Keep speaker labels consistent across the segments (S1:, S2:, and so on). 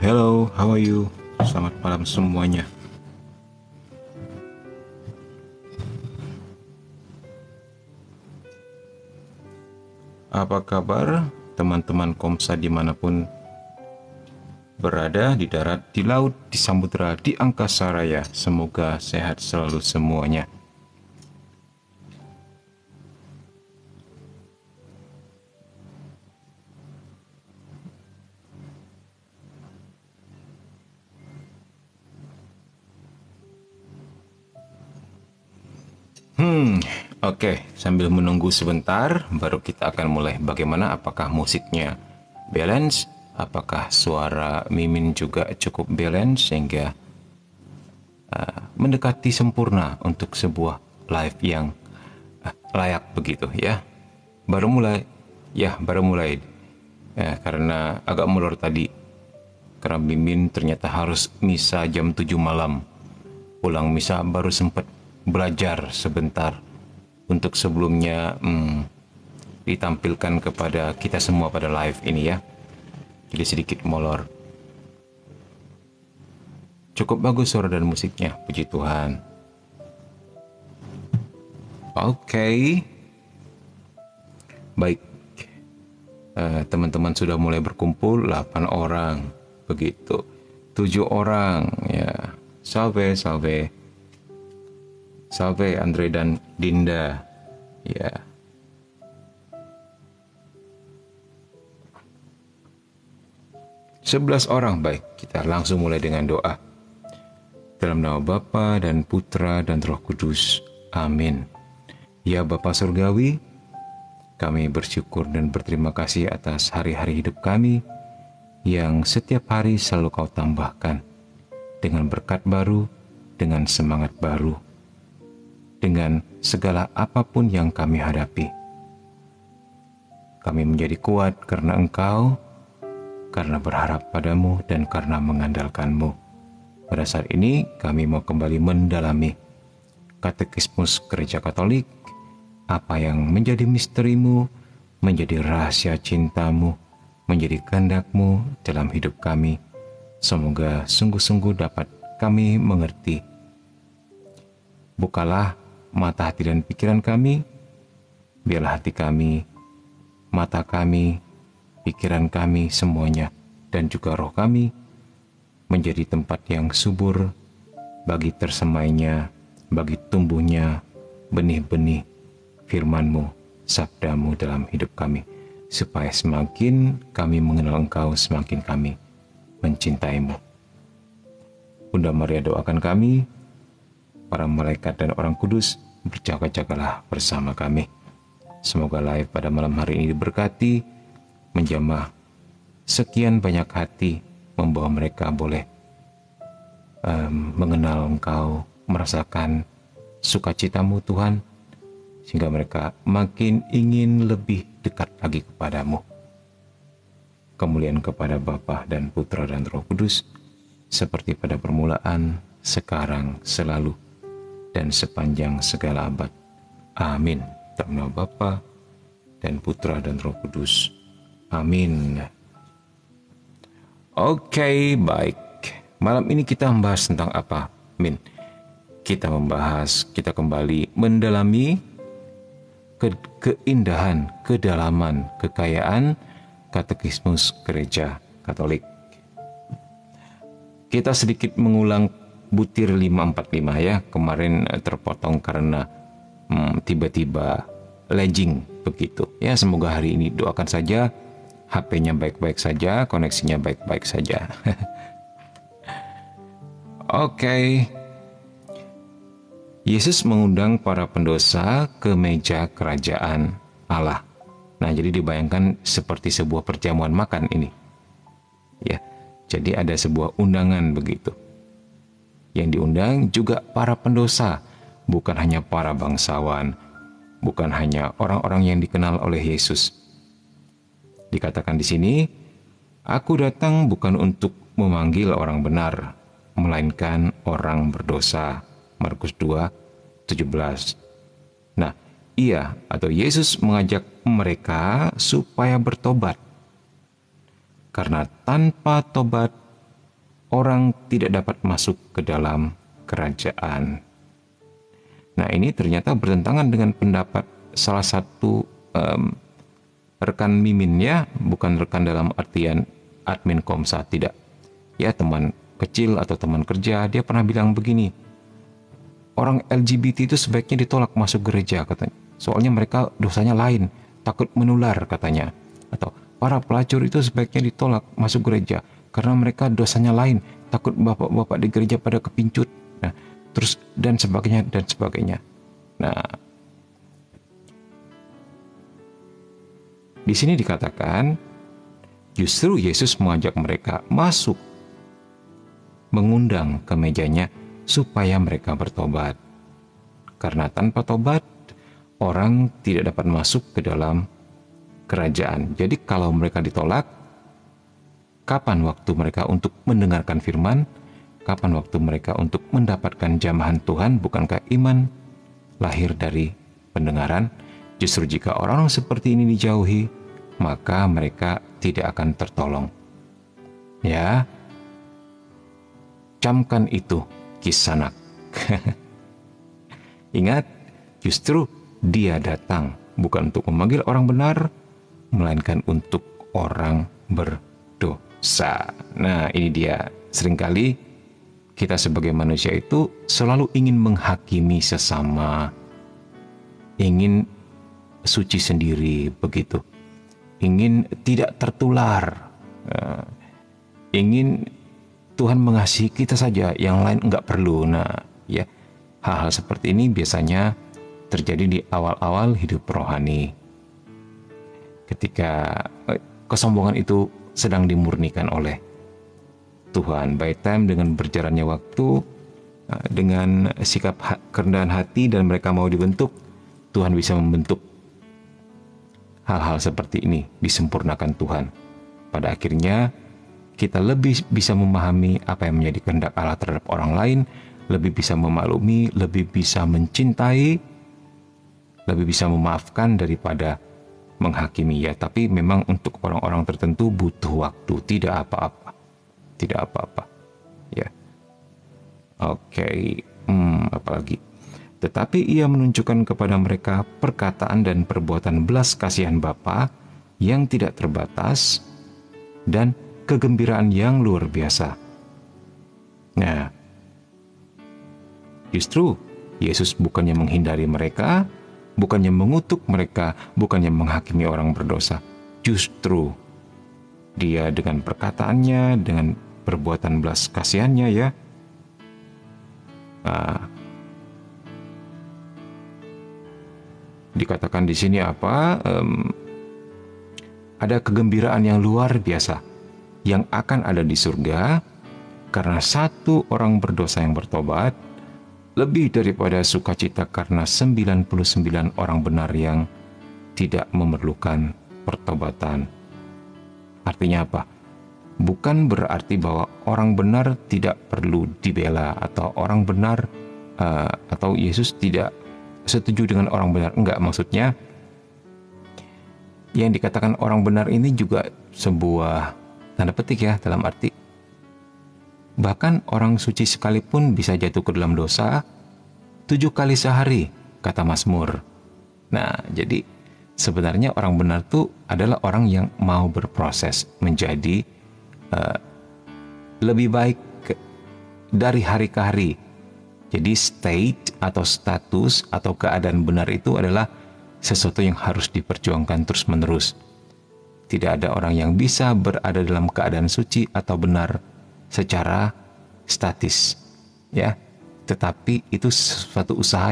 S1: Hello, how are you? Selamat malam semuanya. Apa kabar teman-teman Komsa dimanapun berada, di darat, di laut, di samudera, di angkasa raya. Semoga sehat selalu semuanya. Oke, sambil menunggu sebentar, baru kita akan mulai. Bagaimana? Apakah musiknya balance? Apakah suara Mimin juga cukup balance sehingga mendekati sempurna untuk sebuah live yang layak begitu ya? Baru mulai, karena agak molor tadi. Karena Mimin ternyata harus misa jam 7 malam. Pulang misa baru sempat belajar sebentar untuk sebelumnya ditampilkan kepada kita semua pada live ini ya. Jadi sedikit molor. Cukup bagus suara dan musiknya, puji Tuhan. Oke. Baik. Teman-teman sudah mulai berkumpul, 8 orang begitu. 7 orang ya. Salve, salve. Salve Andre dan Dinda. Ya. Sebelas orang. Baik, kita langsung mulai dengan doa. Dalam nama Bapa dan Putra dan Roh Kudus. Amin. Ya Bapa Surgawi, kami bersyukur dan berterima kasih atas hari-hari hidup kami yang setiap hari selalu Kau tambahkan dengan berkat baru, dengan semangat baru, dengan segala apapun yang kami hadapi. Kami menjadi kuat karena Engkau, karena berharap padamu, dan karena mengandalkan-Mu. Pada saat ini kami mau kembali mendalami Katekismus Gereja Katolik, apa yang menjadi misteri-Mu, menjadi rahasia cinta-Mu, menjadi kehendak-Mu dalam hidup kami. Semoga sungguh-sungguh dapat kami mengerti. Bukalah mata hati dan pikiran kami, biarlah hati kami, mata kami, pikiran kami semuanya, dan juga roh kami menjadi tempat yang subur bagi tersemainya, bagi tumbuhnya benih-benih firman-Mu, sabda-Mu dalam hidup kami, supaya semakin kami mengenal Engkau, semakin kami mencintai-Mu. Bunda Maria doakan kami, para malaikat dan orang kudus, berjaga-jagalah bersama kami. Semoga live pada malam hari ini diberkati, menjamah sekian banyak hati, membawa mereka boleh mengenal Engkau, merasakan sukacita-Mu Tuhan, sehingga mereka makin ingin lebih dekat lagi kepadamu. Kemuliaan kepada Bapa dan Putra dan Roh Kudus, seperti pada permulaan, sekarang, selalu, dan sepanjang segala abad. Amin. Dalam nama Bapa dan Putra dan Roh Kudus. Amin. Oke, baik. Malam ini kita membahas tentang apa, Min? Kita kembali mendalami keindahan, kedalaman, kekayaan Katekismus Gereja Katolik. Kita sedikit mengulang butir 545 ya. Kemarin terpotong karena tiba-tiba lagging begitu. Ya, semoga hari ini doakan saja HP-nya baik-baik saja, koneksinya baik-baik saja. Oke. Yesus mengundang para pendosa ke meja kerajaan Allah. Nah, jadi dibayangkan seperti sebuah perjamuan makan ini. Ya. Jadi ada sebuah undangan begitu. Yang diundang juga para pendosa, bukan hanya para bangsawan, bukan hanya orang-orang yang dikenal oleh Yesus. Dikatakan di sini, aku datang bukan untuk memanggil orang benar, melainkan orang berdosa. Markus 2:17. Nah, ia atau Yesus mengajak mereka supaya bertobat. Karena tanpa tobat orang tidak dapat masuk ke dalam kerajaan. Nah, ini ternyata bertentangan dengan pendapat salah satu rekan Mimin, ya, bukan rekan dalam artian admin Komsa, tidak. Ya, teman kecil atau teman kerja, dia pernah bilang begini, orang LGBT itu sebaiknya ditolak masuk gereja katanya. Soalnya mereka dosanya lain, takut menular katanya. Atau para pelacur itu sebaiknya ditolak masuk gereja karena mereka dosanya lain, takut bapak-bapak di gereja pada kepincut. Nah, terus dan sebagainya dan sebagainya. Nah, di sini dikatakan justru Yesus mengajak mereka masuk, mengundang ke mejanya supaya mereka bertobat. Karena tanpa tobat, orang tidak dapat masuk ke dalam kerajaan. Jadi kalau mereka ditolak, kapan waktu mereka untuk mendengarkan firman? Kapan waktu mereka untuk mendapatkan jamahan Tuhan? Bukankah iman lahir dari pendengaran? Justru jika orang seperti ini dijauhi, maka mereka tidak akan tertolong. Ya, camkan itu, Kisanak. Ingat, justru Dia datang bukan untuk memanggil orang benar, melainkan untuk orang berdosa. Nah, ini dia. Seringkali kita sebagai manusia itu selalu ingin menghakimi sesama, ingin suci sendiri, begitu. Ingin tidak tertular, ingin Tuhan mengasihi kita saja, yang lain enggak perlu. Nah, ya, hal-hal seperti ini biasanya terjadi di awal-awal hidup rohani. Ketika kesombongan itu sedang dimurnikan oleh Tuhan, by time dengan berjalannya waktu, dengan sikap kerendahan hati dan mereka mau dibentuk, Tuhan bisa membentuk hal-hal seperti ini, disempurnakan Tuhan. Pada akhirnya kita lebih bisa memahami apa yang menjadi kehendak Allah terhadap orang lain, lebih bisa memaklumi, lebih bisa mencintai, lebih bisa memaafkan daripada menghakimi, ya. Tapi memang untuk orang-orang tertentu butuh waktu, tidak apa-apa, ya. Oke, apalagi. Tetapi Ia menunjukkan kepada mereka perkataan dan perbuatan belas kasihan Bapa yang tidak terbatas dan kegembiraan yang luar biasa. Nah, justru Yesus bukannya menghindari mereka, bukannya mengutuk mereka, bukannya menghakimi orang berdosa. Justru Dia dengan perkataannya, dengan perbuatan belas kasihannya, ya, dikatakan di sini apa? Ada kegembiraan yang luar biasa yang akan ada di surga karena satu orang berdosa yang bertobat, lebih daripada sukacita karena 99 orang benar yang tidak memerlukan pertobatan. Artinya apa? Bukan berarti bahwa orang benar tidak perlu dibela, atau orang benar atau Yesus tidak setuju dengan orang benar. Enggak, maksudnya yang dikatakan orang benar ini juga sebuah tanda petik, ya, dalam arti bahkan orang suci sekalipun bisa jatuh ke dalam dosa 7 kali sehari, kata Mazmur. Nah, jadi sebenarnya orang benar itu adalah orang yang mau berproses menjadi lebih baik dari hari ke hari. Jadi state atau status atau keadaan benar itu adalah sesuatu yang harus diperjuangkan terus-menerus. Tidak ada orang yang bisa berada dalam keadaan suci atau benar secara statis, ya. Tetapi itu suatu usaha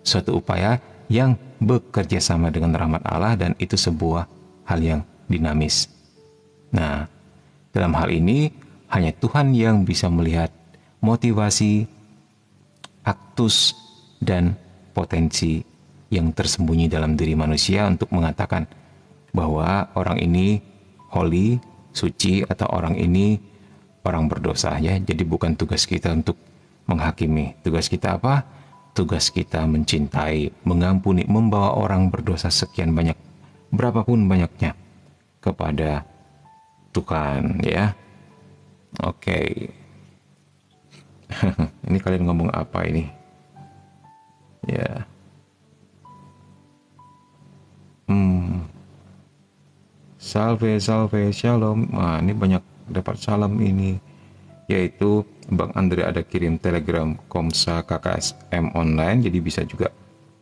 S1: suatu upaya yang bekerja sama dengan rahmat Allah, dan itu sebuah hal yang dinamis. Nah, dalam hal ini hanya Tuhan yang bisa melihat motivasi, aktus, dan potensi yang tersembunyi dalam diri manusia untuk mengatakan bahwa orang ini holy, suci, atau orang ini orang berdosa, ya. Jadi bukan tugas kita untuk menghakimi. Tugas kita apa? Tugas kita mencintai, mengampuni, membawa orang berdosa sekian banyak, berapapun banyaknya, kepada Tuhan, ya. Oke. Ini kalian ngomong apa ini? Ya. Salve, salve, shalom. Nah, ini banyak dapat salam ini. Yaitu Bang Andre ada kirim telegram Komsa KKSM online, jadi bisa juga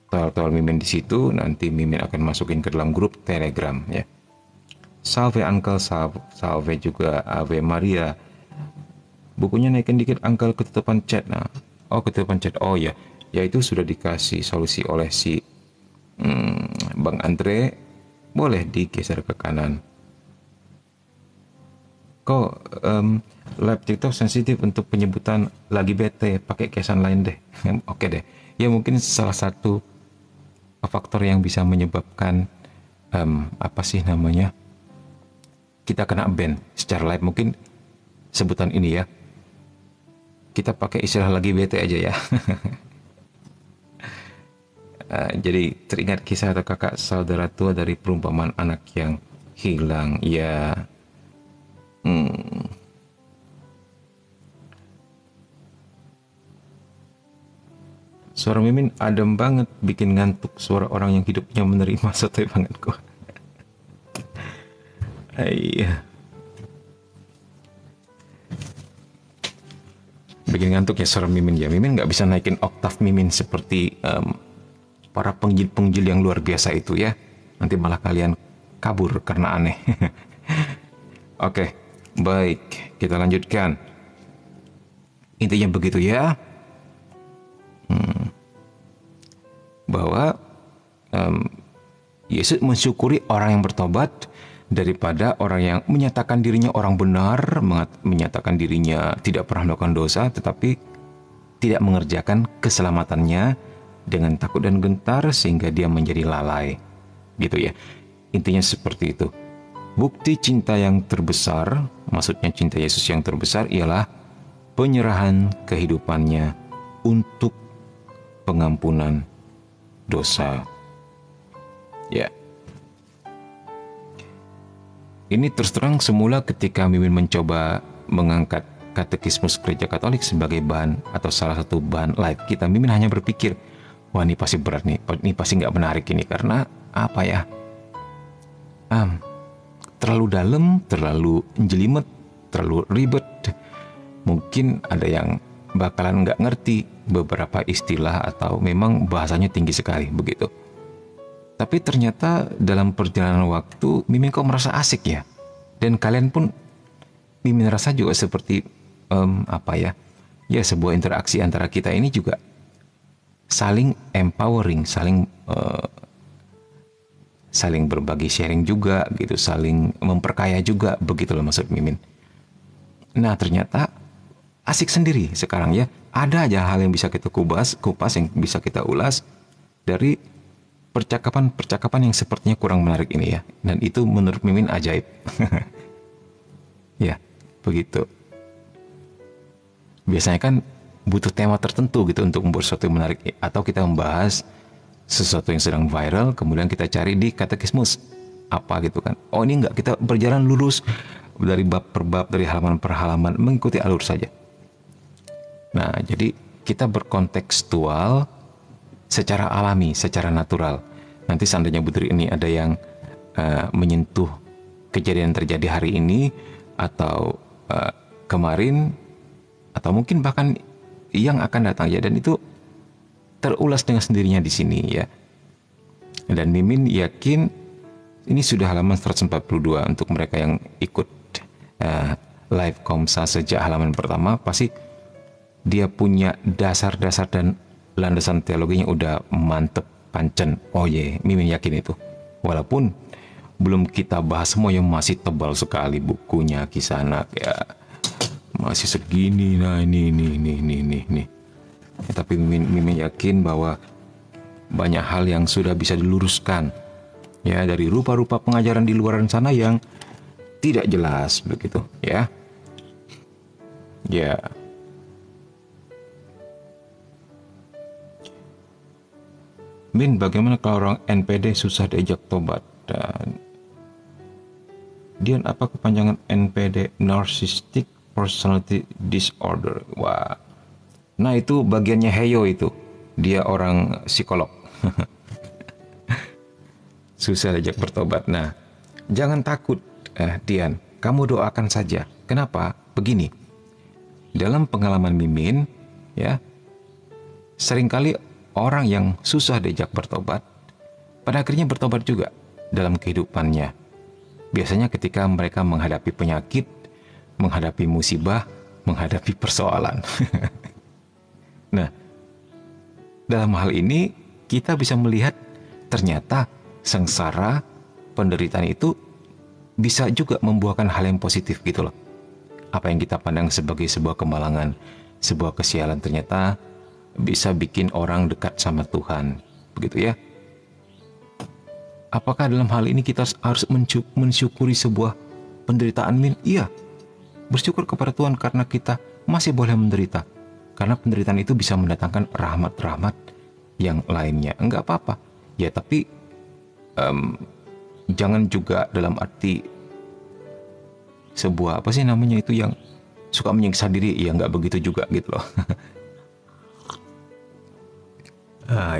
S1: tol Mimin di situ. Nanti Mimin akan masukin ke dalam grup telegram ya. Salve Uncle, salve juga Ave Maria. Bukunya naikin dikit Uncle, ketutupan chat. Nah, ketutupan chat. Oh ya, yaitu sudah dikasih solusi oleh si Bang Andre. Boleh digeser ke kanan. Kok live TikTok sensitif untuk penyebutan lagi bete, pakai kesan lain deh. Oke deh. Ya mungkin salah satu faktor yang bisa menyebabkan apa sih namanya? Kita kena ban secara live, mungkin sebutan ini ya. Kita pakai istilah lagi bete aja ya. Jadi teringat kisah atau kakak saudara tua dari perumpamaan anak yang hilang ya. Suara Mimin adem banget, bikin ngantuk. Suara orang yang hidupnya menerima sotoy banget kok. Iya. Bikin ngantuk ya suara Mimin ya. Mimin nggak bisa naikin oktav Mimin seperti para penggil-penggil yang luar biasa itu ya. Nanti malah kalian kabur karena aneh. Oke, baik. Kita lanjutkan. Intinya begitu ya. Bahwa Yesus mensyukuri orang yang bertobat daripada orang yang menyatakan dirinya orang benar, menyatakan dirinya tidak pernah melakukan dosa, tetapi tidak mengerjakan keselamatannya dengan takut dan gentar sehingga dia menjadi lalai. Gitu ya. Intinya seperti itu. Bukti cinta yang terbesar, maksudnya cinta Yesus yang terbesar ialah penyerahan kehidupannya untuk pengampunan dosa. Ya. Ini terus terang semula ketika Mimin mencoba mengangkat katekismus gereja Katolik sebagai bahan atau salah satu bahan live kita, Mimin hanya berpikir, wah ini pasti berat nih, ini pasti nggak menarik ini karena apa ya? Terlalu dalam, terlalu jelimet, terlalu ribet. Mungkin ada yang bakalan nggak ngerti beberapa istilah atau memang bahasanya tinggi sekali begitu. Tapi ternyata dalam perjalanan waktu Mimin kok merasa asik ya. Dan kalian pun Mimin rasa juga seperti apa ya? Ya sebuah interaksi antara kita ini juga saling empowering, saling berbagi sharing juga gitu, saling memperkaya juga begitu loh maksud Mimin. Nah ternyata asik sendiri sekarang ya. Ada aja hal yang bisa kita kupas yang bisa kita ulas dari percakapan yang sepertinya kurang menarik ini ya. Dan itu menurut Mimin ajaib. Ya, begitu. Biasanya kan butuh tema tertentu gitu untuk membuat sesuatu yang menarik. Atau kita membahas sesuatu yang sedang viral, kemudian kita cari di katekismus. Apa gitu kan. Oh ini enggak, kita berjalan lurus dari bab per bab, dari halaman per halaman, mengikuti alur saja. Nah, jadi kita berkontekstual secara alami, secara natural. Nanti seandainya Butri ini ada yang menyentuh kejadian yang terjadi hari ini atau kemarin atau mungkin bahkan yang akan datang ya, dan itu terulas dengan sendirinya di sini ya. Dan Mimin yakin ini sudah halaman 142 untuk mereka yang ikut live Komsa sejak halaman pertama, pasti dia punya dasar-dasar dan landasan teologinya udah mantep pancen. Oh ye, Mimin yakin itu. Walaupun belum kita bahas semua yang masih tebal sekali bukunya Kisah Anak ya. Masih segini. Nah ini. Ya, tapi Mimin yakin bahwa banyak hal yang sudah bisa diluruskan. Ya, dari rupa-rupa pengajaran di luar sana yang tidak jelas begitu, ya. Ya. Min, bagaimana kalau orang NPD susah diajak tobat? Dan Dian, apa kepanjangan NPD? Narcissistic personality disorder. Wah. Nah, itu bagiannya Heyo itu. Dia orang psikolog. Susah diajak bertobat. Nah, jangan takut, Dian. Kamu doakan saja. Kenapa? Begini. Dalam pengalaman Mimin, ya, seringkali orang yang susah diajak bertobat, pada akhirnya bertobat juga dalam kehidupannya. Biasanya ketika mereka menghadapi penyakit, menghadapi musibah, menghadapi persoalan. Nah, dalam hal ini kita bisa melihat ternyata sengsara, penderitaan itu bisa juga membuahkan hal yang positif gitu loh. Apa yang kita pandang sebagai sebuah kemalangan, sebuah kesialan, ternyata bisa bikin orang dekat sama Tuhan. Begitu ya. Apakah dalam hal ini kita harus mensyukuri sebuah penderitaan, Min? Iya. Bersyukur kepada Tuhan karena kita masih boleh menderita. Karena penderitaan itu bisa mendatangkan rahmat-rahmat yang lainnya. Enggak apa-apa. Ya, tapi jangan juga dalam arti sebuah apa sih namanya itu yang suka menyiksa diri. Ya enggak begitu juga gitu loh.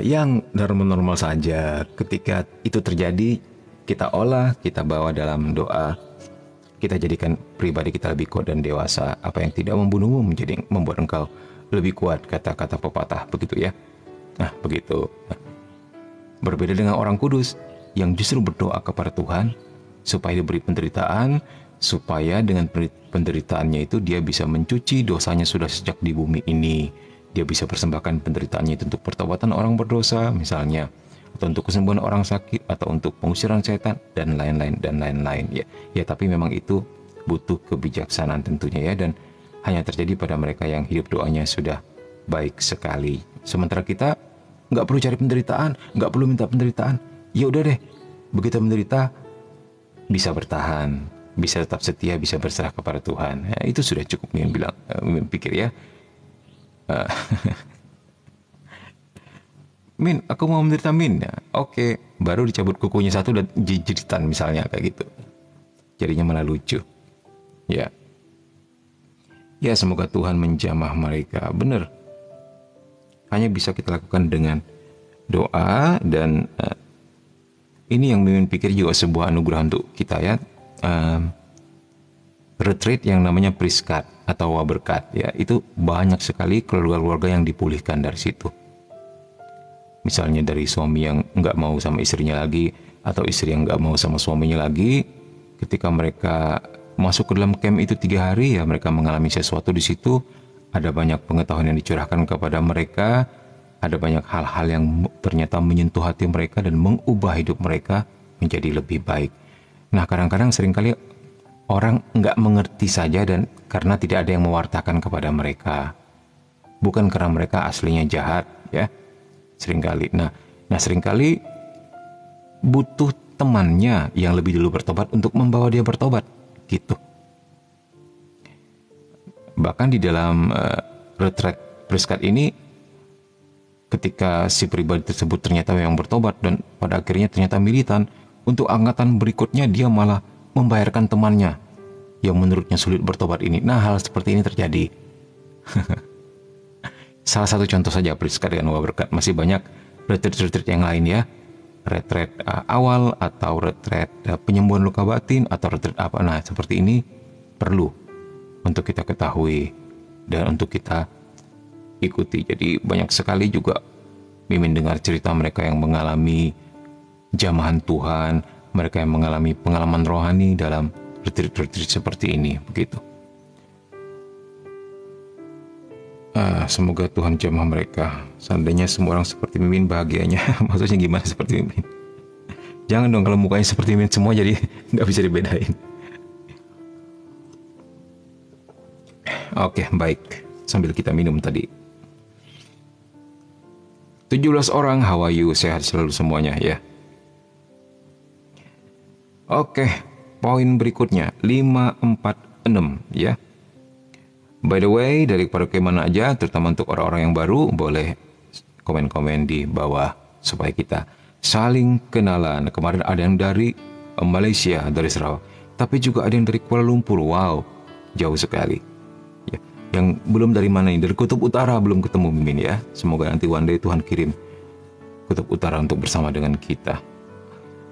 S1: Yang normal-normal saja. Ketika itu terjadi, kita olah, kita bawa dalam doa. Kita jadikan pribadi kita lebih kuat dan dewasa. Apa yang tidak membunuhmu menjadi membuat engkau lebih kuat, kata-kata pepatah, begitu ya. Nah, begitu. Berbeda dengan orang kudus yang justru berdoa kepada Tuhan supaya diberi penderitaan, supaya dengan penderitaannya itu dia bisa mencuci dosanya sudah sejak di bumi ini. Dia bisa persembahkan penderitaannya itu untuk pertobatan orang berdosa misalnya, atau untuk kesembuhan orang sakit, atau untuk pengusiran setan, dan lain-lain ya. Ya, tapi memang itu butuh kebijaksanaan tentunya ya, dan hanya terjadi pada mereka yang hidup doanya sudah baik sekali. Sementara kita nggak perlu cari penderitaan, nggak perlu minta penderitaan. Ya udah deh, begitu menderita bisa bertahan, bisa tetap setia, bisa berserah kepada Tuhan. Ya, itu sudah cukup, Min pikir ya. Min, aku mau menderita, Min. Ya, oke, baru dicabut kukunya satu dan jeritan misalnya kayak gitu. Jadinya malah lucu. Ya. Ya, semoga Tuhan menjamah mereka. Benar. Hanya bisa kita lakukan dengan doa, dan ini yang Mimin pikir juga sebuah anugerah untuk kita ya. Retreat yang namanya Priskat atau Waberkat ya, itu banyak sekali keluarga-keluarga yang dipulihkan dari situ. Misalnya dari suami yang nggak mau sama istrinya lagi, atau istri yang nggak mau sama suaminya lagi, ketika mereka masuk ke dalam camp itu 3 hari ya, mereka mengalami sesuatu di situ. Ada banyak pengetahuan yang dicurahkan kepada mereka, ada banyak hal-hal yang ternyata menyentuh hati mereka dan mengubah hidup mereka menjadi lebih baik. Nah, kadang-kadang seringkali orang nggak mengerti saja, dan karena tidak ada yang mewartakan kepada mereka, bukan karena mereka aslinya jahat ya, seringkali. Nah seringkali butuh temannya yang lebih dulu bertobat untuk membawa dia bertobat gitu. Bahkan di dalam retreat Priskat ini, ketika si pribadi tersebut ternyata memang bertobat dan pada akhirnya ternyata militan, untuk angkatan berikutnya dia malah membayarkan temannya yang menurutnya sulit bertobat ini. Nah, hal seperti ini terjadi. Salah satu contoh saja Priskat dengan Waberkat. Masih banyak retreat-retreat yang lain ya. Retreat awal, atau retreat penyembuhan luka batin, atau retreat apa. Nah, seperti ini perlu untuk kita ketahui dan untuk kita ikuti. Jadi banyak sekali juga Mimin dengar cerita mereka yang mengalami jamahan Tuhan, mereka yang mengalami pengalaman rohani dalam retreat-retreat seperti ini, begitu. Semoga Tuhan jamah mereka. Seandainya semua orang seperti Mimin, bahagianya. Maksudnya gimana seperti Mimin? Jangan dong, kalau mukanya seperti Mimin semua jadi nggak bisa dibedain. Oke, baik. Sambil kita minum tadi. 17 orang, how are you? Sehat selalu semuanya ya. Oke, poin berikutnya 546 ya. By the way, dari kepada kemana aja, terutama untuk orang-orang yang baru, boleh komen-komen di bawah supaya kita saling kenalan. Kemarin ada yang dari Malaysia, dari Sarawak, tapi juga ada yang dari Kuala Lumpur. Wow, jauh sekali. Yang belum dari mana ini? Dari kutub utara belum ketemu Mimin ya. Semoga nanti one day Tuhan kirim kutub utara untuk bersama dengan kita.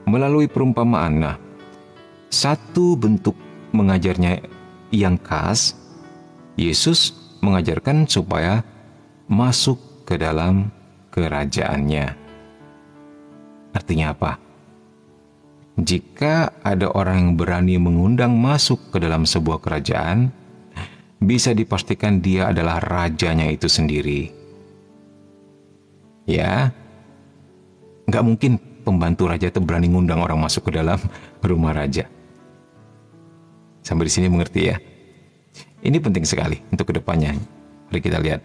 S1: Melalui perumpamaan. Nah, satu bentuk mengajarnya yang khas, Yesus mengajarkan supaya masuk ke dalam kerajaannya. Artinya apa? Jika ada orang yang berani mengundang masuk ke dalam sebuah kerajaan, bisa dipastikan dia adalah rajanya itu sendiri. Ya, nggak mungkin pembantu raja itu berani ngundang orang masuk ke dalam rumah raja. Sampai di sini mengerti ya? Ini penting sekali untuk kedepannya. Mari kita lihat.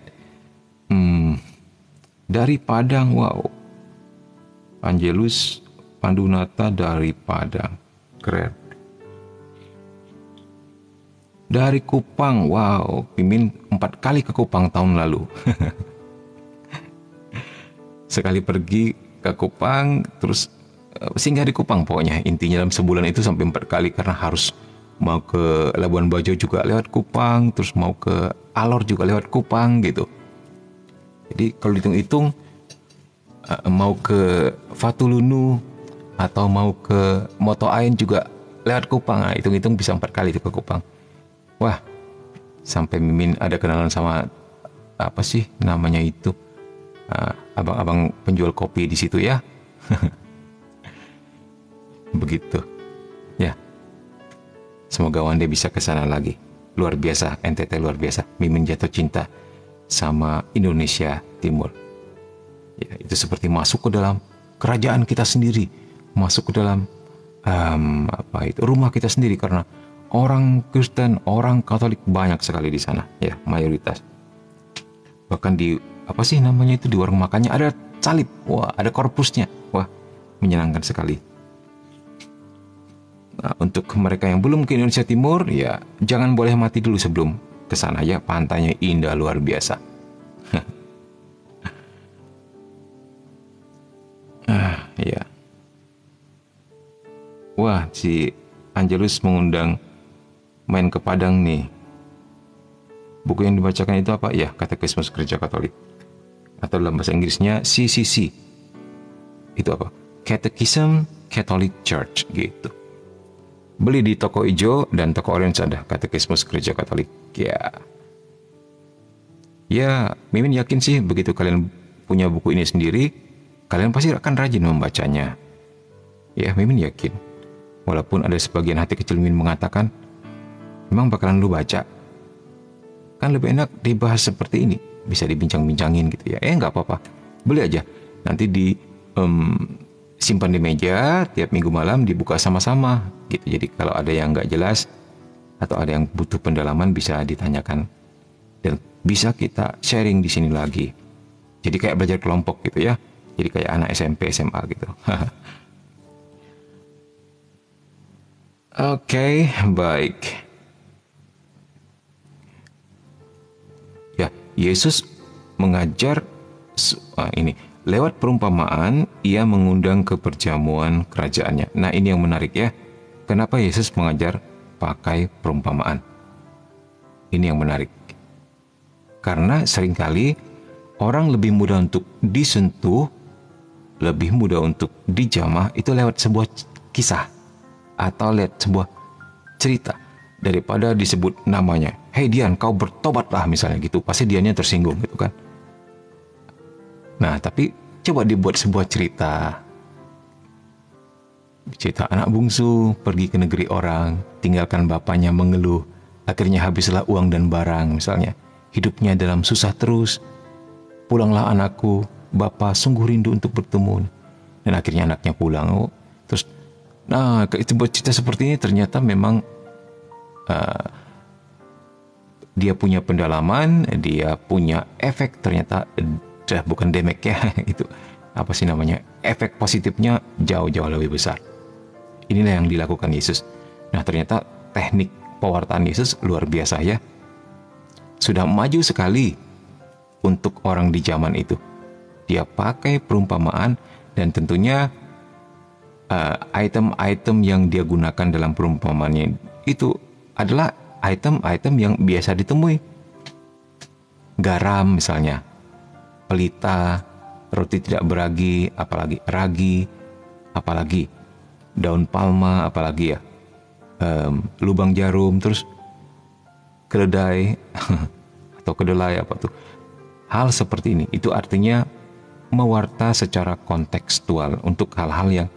S1: Dari Padang, wow. Angelus Pandunata dari Padang, keren. Dari Kupang, wow. Mimin 4 kali ke Kupang tahun lalu. Sekali pergi ke Kupang, terus singgah di Kupang pokoknya. Intinya dalam sebulan itu sampai 4 kali karena harus mau ke Labuan Bajo juga lewat Kupang, terus mau ke Alor juga lewat Kupang gitu. Jadi kalau dihitung-hitung mau ke Fatulunu atau mau ke Moto Ain juga lewat Kupang. Nah, hitung-hitung bisa 4 kali itu ke Kupang. Wah, sampai Mimin ada kenalan sama apa sih namanya itu? Abang-abang penjual kopi di situ ya. Begitu. Ya. Semoga one day bisa ke sana lagi. Luar biasa, NTT luar biasa. Mimin jatuh cinta sama Indonesia Timur. Ya, itu seperti masuk ke dalam kerajaan kita sendiri, masuk ke dalam rumah kita sendiri, karena orang Kristen, orang Katolik banyak sekali di sana, ya mayoritas. Bahkan di apa sih namanya itu, di warung makannya ada salib, wah ada korpusnya, wah menyenangkan sekali. Nah, untuk mereka yang belum ke Indonesia Timur, ya jangan boleh mati dulu sebelum ke sana ya, pantainya indah luar biasa. Ya. Wah, si Angelus mengundang main ke Padang nih. Buku yang dibacakan itu apa? Ya, Katekismus Gereja Katolik. Atau dalam bahasa Inggrisnya CCC. Itu apa? Catechism Catholic Church gitu. Beli di toko hijau dan toko orange ada Katekismus Gereja Katolik. Ya, Mimin yakin sih begitu kalian punya buku ini sendiri, kalian pasti akan rajin membacanya. Ya, Mimin yakin. Walaupun ada sebagian hati kecil Mimin mengatakan, memang bakalan lu baca? Kan lebih enak dibahas seperti ini. Bisa dibincang-bincangin gitu ya. Nggak apa-apa. Beli aja. Nanti simpan di meja, tiap minggu malam dibuka sama-sama. Gitu. Jadi kalau ada yang nggak jelas, atau ada yang butuh pendalaman bisa ditanyakan. Dan bisa kita sharing di sini lagi. Jadi kayak belajar kelompok gitu ya. Jadi kayak anak SMP, SMA gitu. Oke, baik. Ya, Yesus mengajar ini. Lewat perumpamaan, ia mengundang ke perjamuan kerajaannya. Nah, ini yang menarik ya. Kenapa Yesus mengajar pakai perumpamaan? Ini yang menarik. Karena seringkali orang lebih mudah untuk disentuh, lebih mudah untuk dijamah itu lewat sebuah kisah atau lewat sebuah cerita daripada disebut namanya. Hei Dian, kau bertobatlah misalnya gitu. Pasti Diannya tersinggung gitu kan. Nah, tapi coba dibuat sebuah cerita. Cerita anak bungsu pergi ke negeri orang, tinggalkan bapaknya mengeluh, akhirnya habislah uang dan barang misalnya. Hidupnya dalam susah terus. Pulanglah anakku, bapak sungguh rindu untuk bertemu. Dan akhirnya anaknya pulang. Terus, nah itu buat cerita seperti ini ternyata memang dia punya pendalaman, dia punya efek ternyata. Bukan demek ya, itu apa sih namanya, efek positifnya jauh-jauh lebih besar. Inilah yang dilakukan Yesus. Nah, ternyata teknik pewartaan Yesus luar biasa ya. Sudah maju sekali untuk orang di zaman itu. Dia pakai perumpamaan dan tentunya item-item yang dia gunakan dalam perumpamaannya itu adalah item-item yang biasa ditemui garam misalnya, pelita, roti tidak beragi, apalagi ragi, apalagi daun palma, apalagi ya, lubang jarum, terus keledai atau kedelai apa tuh. Hal seperti ini, itu artinya mewarta secara kontekstual untuk hal-hal yang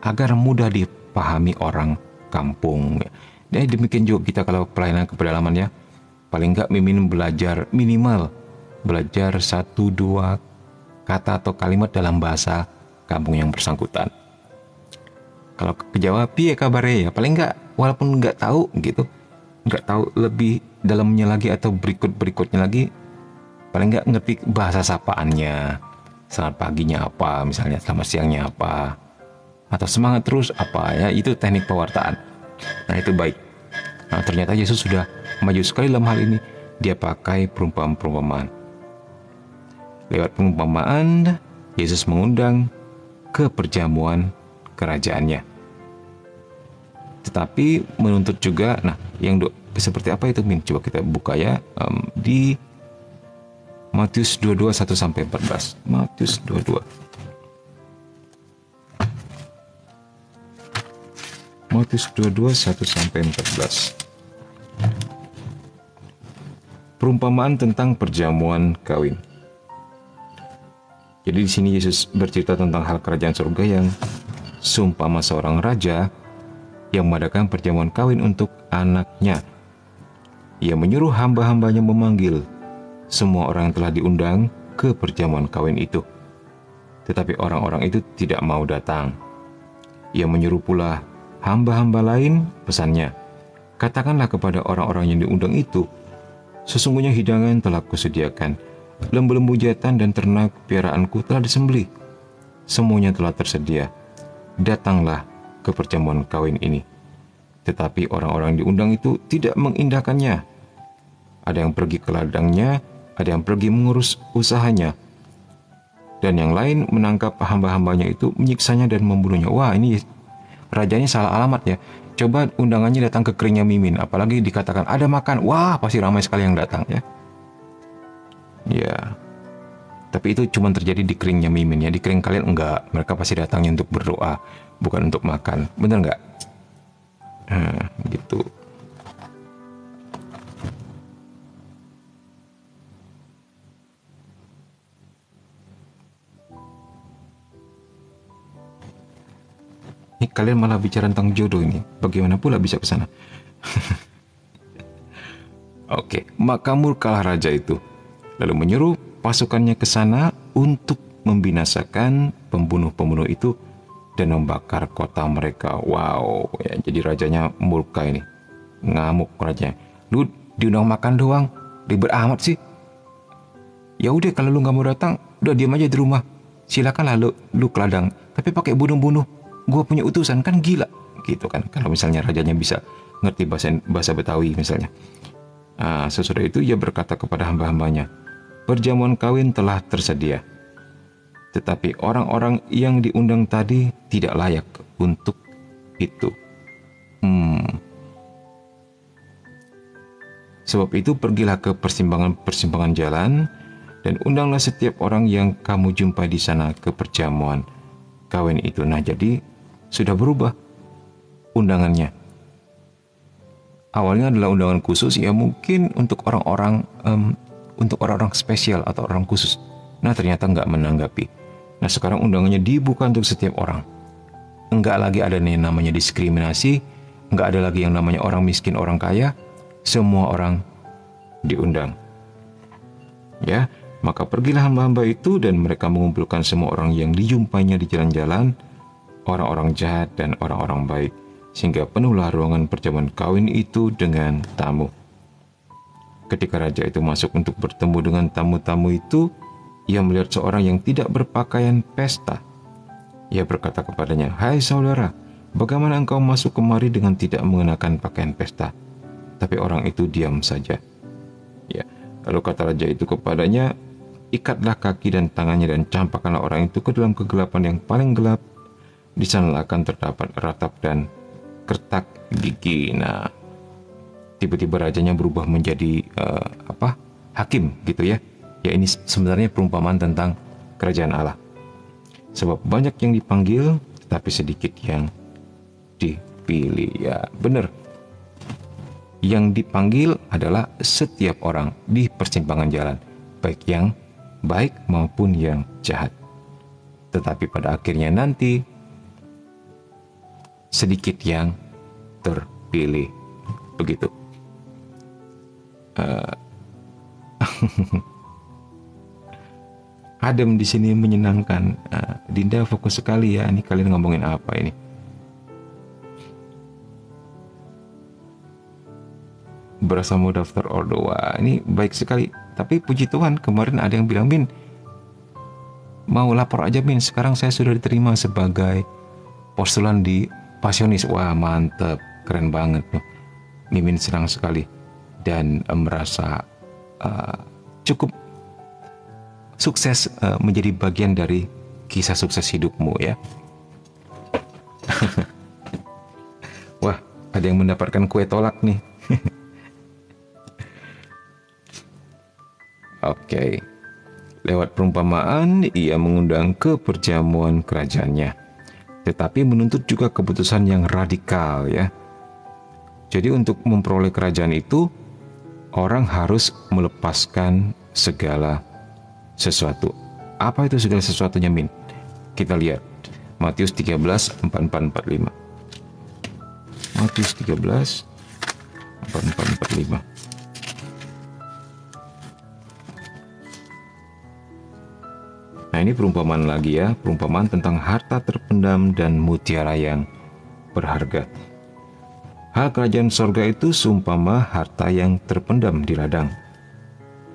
S1: agar mudah dipahami orang kampung. Dan demikian juga kita kalau pelayanan kepedalaman ya, paling nggak minimal belajar 1-2 kata atau kalimat dalam bahasa kampung yang bersangkutan. Kalau ke Jawa, piye kabare ya, paling nggak, walaupun nggak tahu gitu, nggak tahu lebih dalamnya lagi atau berikutnya lagi, paling nggak ngerti bahasa sapaannya. Selamat paginya apa, misalnya selamat siangnya apa, atau semangat terus apa ya, itu teknik pewartaan. Nah itu baik. Nah ternyata Yesus sudah maju sekali dalam hal ini. Dia pakai perumpamaan. Lewat perumpamaan, Yesus mengundang ke perjamuan kerajaannya. Tetapi menuntut juga, nah yang seperti apa itu Min? Coba kita buka ya, di Matius 22 1-14. Matius 22. Matius 22 1-14. Perumpamaan tentang perjamuan kawin. Jadi di sini Yesus bercerita tentang hal kerajaan surga yang seumpama seorang raja yang mengadakan perjamuan kawin untuk anaknya. Ia menyuruh hamba-hambanya memanggil semua orang yang telah diundang ke perjamuan kawin itu. Tetapi orang-orang itu tidak mau datang. Ia menyuruh pula hamba-hamba lain, pesannya, katakanlah kepada orang-orang yang diundang itu, sesungguhnya hidangan telah kusediakan, lembu-lembu jantan dan ternak piaraanku telah disembelih. Semuanya telah tersedia. Datanglah ke perjamuan kawin ini. Tetapi orang-orang diundang itu tidak mengindahkannya. Ada yang pergi ke ladangnya, ada yang pergi mengurus usahanya, dan yang lain menangkap hamba-hambanya itu, menyiksanya dan membunuhnya. Wah, ini rajanya salah alamat ya. Coba undangannya datang ke keringnya Mimin, apalagi dikatakan ada makan, wah pasti ramai sekali yang datang ya. Ya, tapi itu cuma terjadi di keringnya Mimin ya, di kering kalian enggak. Mereka pasti datangnya untuk berdoa, bukan untuk makan, bener nggak? Gitu. Ini kalian malah bicara tentang jodoh ini. Bagaimana pula bisa ke sana? Oke, maka murkalah raja itu, lalu menyuruh pasukannya ke sana untuk membinasakan pembunuh-pembunuh itu dan membakar kota mereka. Wow, ya, jadi rajanya murka ini. Ngamuk rajanya. Lu diundang makan doang, ribet amat sih. Ya udah, kalau lu nggak mau datang, udah diam aja di rumah. Silakanlah lu ke ladang, tapi pakai bunuh-bunuh. Gue punya utusan, kan gila gitu kan. Kalau misalnya rajanya bisa ngerti bahasa Betawi misalnya. Sesudah itu ia berkata kepada hamba-hambanya, perjamuan kawin telah tersedia, tetapi orang-orang yang diundang tadi tidak layak untuk itu. Sebab itu pergilah ke persimpangan jalan dan undanglah setiap orang yang kamu jumpai di sana ke perjamuan kawin itu. Nah, jadi sudah berubah undangannya. Awalnya adalah undangan khusus, ya mungkin untuk orang-orang spesial atau orang khusus. Nah, ternyata nggak menanggapi. Nah, sekarang undangannya dibuka untuk setiap orang. Enggak lagi ada nih namanya diskriminasi, enggak ada lagi yang namanya orang miskin, orang kaya. Semua orang diundang. Ya, maka pergilah hamba-hamba itu dan mereka mengumpulkan semua orang yang dijumpainya di jalan-jalan, orang-orang jahat dan orang-orang baik, sehingga penuhlah ruangan perjamuan kawin itu dengan tamu. Ketika raja itu masuk untuk bertemu dengan tamu-tamu itu, ia melihat seorang yang tidak berpakaian pesta. Ia berkata kepadanya, "Hai saudara, bagaimana engkau masuk kemari dengan tidak mengenakan pakaian pesta?" Tapi orang itu diam saja. Ya, lalu kata raja itu kepadanya, "Ikatlah kaki dan tangannya dan campakkanlah orang itu ke dalam kegelapan yang paling gelap. Di sana akan terdapat ratap dan kertak gigi." Nah, tiba-tiba rajanya berubah menjadi hakim gitu ya. Ya, ini sebenarnya perumpamaan tentang kerajaan Allah. Sebab banyak yang dipanggil, tetapi sedikit yang dipilih. Ya, benar. Yang dipanggil adalah setiap orang di persimpangan jalan, baik yang baik maupun yang jahat. Tetapi pada akhirnya nanti sedikit yang terpilih. Begitu. Adem di sini menyenangkan. Dinda fokus sekali ya. Ini kalian ngomongin apa ini? Berasa mau daftar ordo. Wah, ini baik sekali. Tapi puji Tuhan, kemarin ada yang bilang, Min, mau lapor aja Min, sekarang saya sudah diterima sebagai postulan di Pasionis. Wah, mantep, keren banget tuh. Mimin senang sekali dan merasa cukup sukses menjadi bagian dari kisah sukses hidupmu ya. Wah, ada yang mendapatkan kue tolak nih. Oke. Lewat perumpamaan, ia mengundang ke perjamuan kerajaannya. Tetapi menuntut juga keputusan yang radikal ya. Jadi untuk memperoleh kerajaan itu, orang harus melepaskan segala sesuatu. Apa itu segala sesuatunya, Min? Kita lihat. Matius 13, 44-45. Matius 13, 44-45. Nah, ini perumpamaan lagi ya, perumpamaan tentang harta terpendam dan mutiara yang berharga. Hal kerajaan sorga itu seumpama harta yang terpendam di ladang,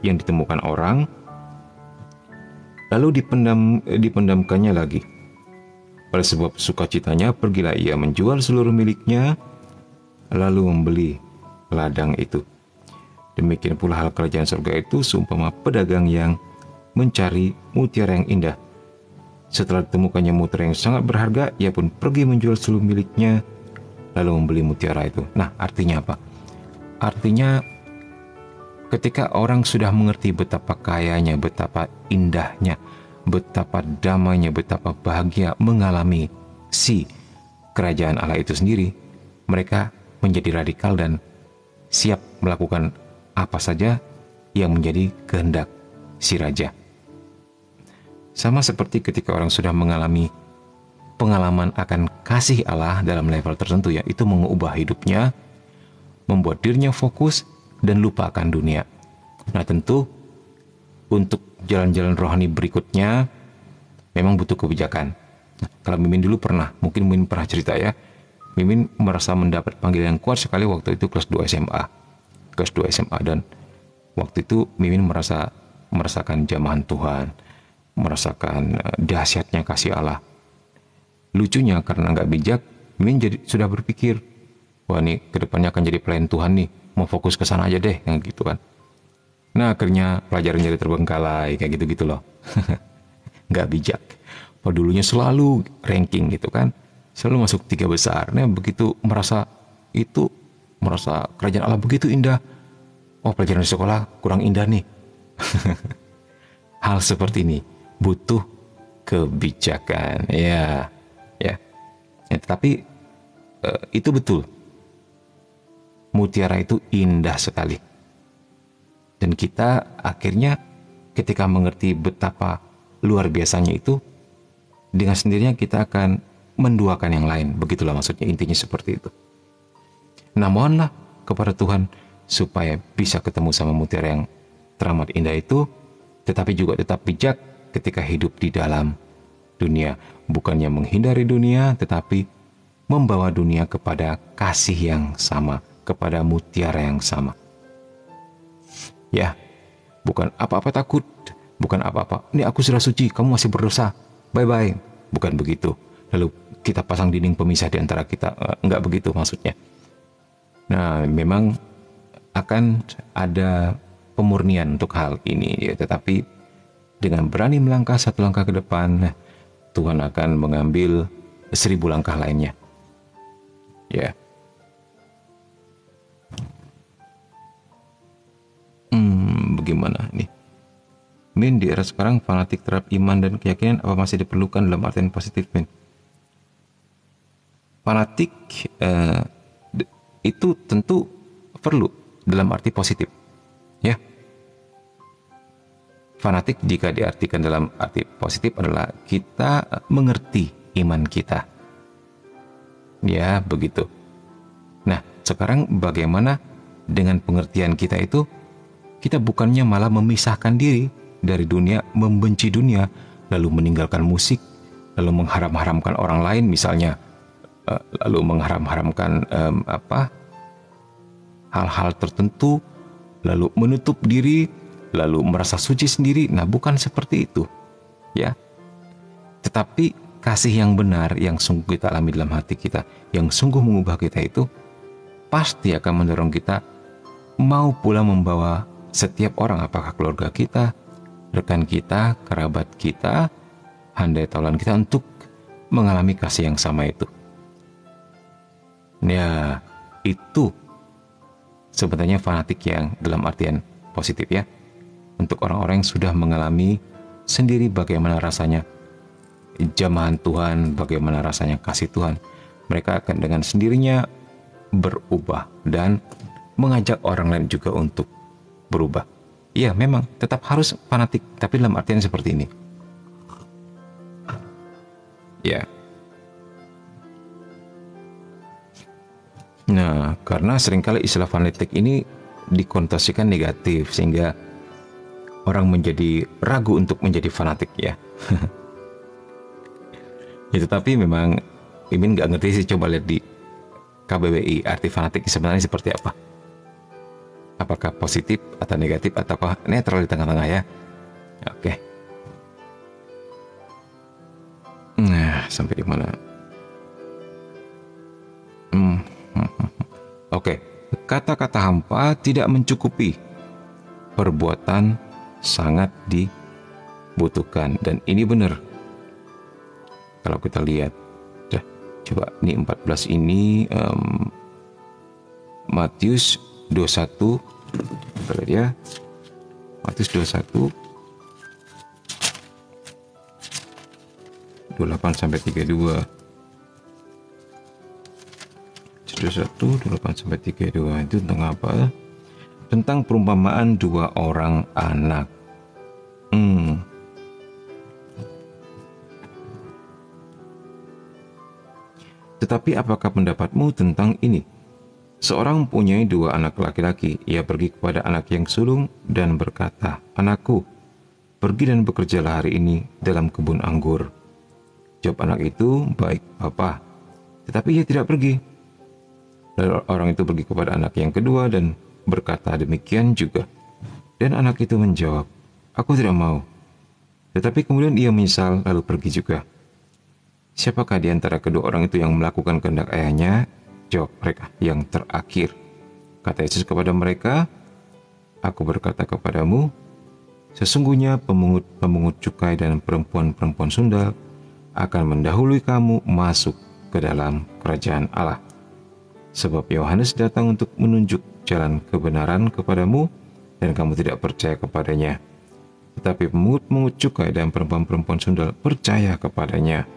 S1: yang ditemukan orang, lalu dipendamkannya lagi. Oleh sebab sukacitanya, pergilah ia menjual seluruh miliknya, lalu membeli ladang itu. Demikian pula hal kerajaan sorga itu seumpama pedagang yang mencari mutiara yang indah. Setelah ditemukannya mutiara yang sangat berharga, ia pun pergi menjual seluruh miliknya, lalu membeli mutiara itu. Nah, artinya apa? Artinya ketika orang sudah mengerti betapa kayanya, betapa indahnya, betapa damainya, betapa bahagia mengalami si kerajaan Allah itu sendiri, mereka menjadi radikal dan siap melakukan apa saja yang menjadi kehendak si raja. Sama seperti ketika orang sudah mengalami pengalaman akan kasih Allah dalam level tertentu ya, itu mengubah hidupnya, membuat dirinya fokus dan lupa akan dunia. Nah, tentu untuk jalan-jalan rohani berikutnya memang butuh kebijakan. Nah, kalau Mimin dulu pernah, mungkin Mimin pernah cerita ya, Mimin merasa mendapat panggilan yang kuat sekali waktu itu kelas 2 SMA. Kelas 2 SMA, dan waktu itu Mimin merasakan jamahan Tuhan, merasakan dahsyatnya kasih Allah. Lucunya karena nggak bijak, Mimin sudah berpikir, wah nih kedepannya akan jadi pelayan Tuhan nih, mau fokus ke sana aja deh, yang gitu kan. Nah, akhirnya pelajaran jadi terbengkalai kayak gitu-gitu loh. Nggak bijak. Dulunya selalu ranking gitu kan, selalu masuk 3 besar. Nah, begitu merasa kerajaan Allah begitu indah, oh pelajaran di sekolah kurang indah nih. Hal seperti ini butuh kebijakan ya. Tetapi itu betul, mutiara itu indah sekali, dan kita akhirnya ketika mengerti betapa luar biasanya itu, dengan sendirinya kita akan menduakan yang lain. Begitulah maksudnya, intinya seperti itu. Nah, mohonlah kepada Tuhan supaya bisa ketemu sama mutiara yang teramat indah itu, tetapi juga tetap bijak ketika hidup di dalam dunia. Bukannya menghindari dunia, tetapi membawa dunia kepada kasih yang sama, kepada mutiara yang sama. Ya, bukan apa-apa takut, bukan apa-apa, ini aku sudah suci, kamu masih berdosa, bye-bye. Bukan begitu. Lalu kita pasang dinding pemisah di antara kita. Enggak begitu maksudnya. Nah, memang akan ada pemurnian untuk hal ini, ya, tetapi dengan berani melangkah 1 langkah ke depan, Tuhan akan mengambil 1000 langkah lainnya. Ya. Bagaimana nih? Min, di era sekarang fanatik terhadap iman dan keyakinan apa masih diperlukan dalam artian positif, Min? Fanatik itu tentu perlu dalam arti positif, ya. Fanatik jika diartikan dalam arti positif adalah kita mengerti iman kita, ya begitu. Nah, sekarang bagaimana dengan pengertian kita itu? Kita bukannya malah memisahkan diri dari dunia, membenci dunia, lalu meninggalkan musik, lalu mengharam-haramkan orang lain misalnya, lalu mengharam-haramkan hal-hal tertentu, lalu menutup diri, lalu merasa suci sendiri. Nah, bukan seperti itu, ya. Tetapi kasih yang benar yang sungguh kita alami dalam hati kita, yang sungguh mengubah kita itu, pasti akan mendorong kita mau pula membawa setiap orang, apakah keluarga kita, rekan kita, kerabat kita, handai taulan kita, untuk mengalami kasih yang sama itu. Ya, itu sebenarnya fanatik yang dalam artian positif, ya. Untuk orang-orang yang sudah mengalami sendiri bagaimana rasanya jamahan Tuhan, bagaimana rasanya kasih Tuhan, mereka akan dengan sendirinya berubah dan mengajak orang lain juga untuk berubah. Ya, memang tetap harus fanatik, tapi dalam artian seperti ini. Ya. Nah, karena seringkali istilah fanatik ini dikonotasikan negatif, sehingga orang menjadi ragu untuk menjadi fanatik, ya. Ya, tetapi memang Imin nggak ngerti sih, coba lihat di KBBI arti fanatik sebenarnya seperti apa. Apakah positif atau negatif ataukah netral di tengah-tengah, ya. Oke. Nah, sampai di mana? Oke. Kata-kata hampa tidak mencukupi. Perbuatan sangat dibutuhkan, dan ini benar. Kalau kita lihat, coba ini 14 ini Matius 21, ya, Matius 21 28 sampai 32. 21 28 sampai 32 itu tentang apa? Tentang perumpamaan dua orang anak. Tetapi apakah pendapatmu tentang ini? Seorang mempunyai dua anak laki-laki. Ia pergi kepada anak yang sulung dan berkata, "Anakku, pergi dan bekerjalah hari ini dalam kebun anggur." Jawab anak itu, "Baik, Bapa." Tetapi ia tidak pergi. Lalu orang itu pergi kepada anak yang kedua dan berkata demikian juga. Dan anak itu menjawab, "Aku tidak mau." Tetapi kemudian ia menyesal lalu pergi juga. Siapakah di antara kedua orang itu yang melakukan kehendak ayahnya? Jawab mereka, "Yang terakhir." Kata Yesus kepada mereka, "Aku berkata kepadamu, sesungguhnya pemungut cukai dan perempuan-perempuan sundal akan mendahului kamu masuk ke dalam kerajaan Allah. Sebab Yohanes datang untuk menunjuk jalan kebenaran kepadamu, dan kamu tidak percaya kepadanya. Tetapi pemungut cukai dan perempuan-perempuan sundal percaya kepadanya.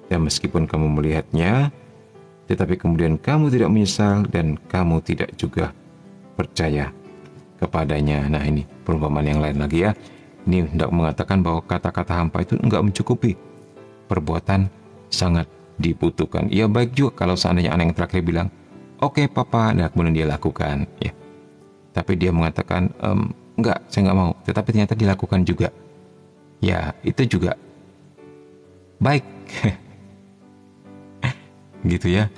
S1: Dan meskipun kamu melihatnya, tetapi kemudian kamu tidak menyesal dan kamu tidak juga percaya kepadanya." Nah, ini perumpamaan yang lain lagi, ya. Ini hendak mengatakan bahwa kata-kata hampa itu enggak mencukupi. Perbuatan sangat dibutuhkan. Ya, baik juga kalau seandainya anak yang terakhir bilang, "Oke, Papa," dan kemudian dia lakukan, ya. Tapi dia mengatakan, "Enggak, saya enggak mau." Tetapi ternyata dilakukan juga. Ya, itu juga baik. Gitu, ya.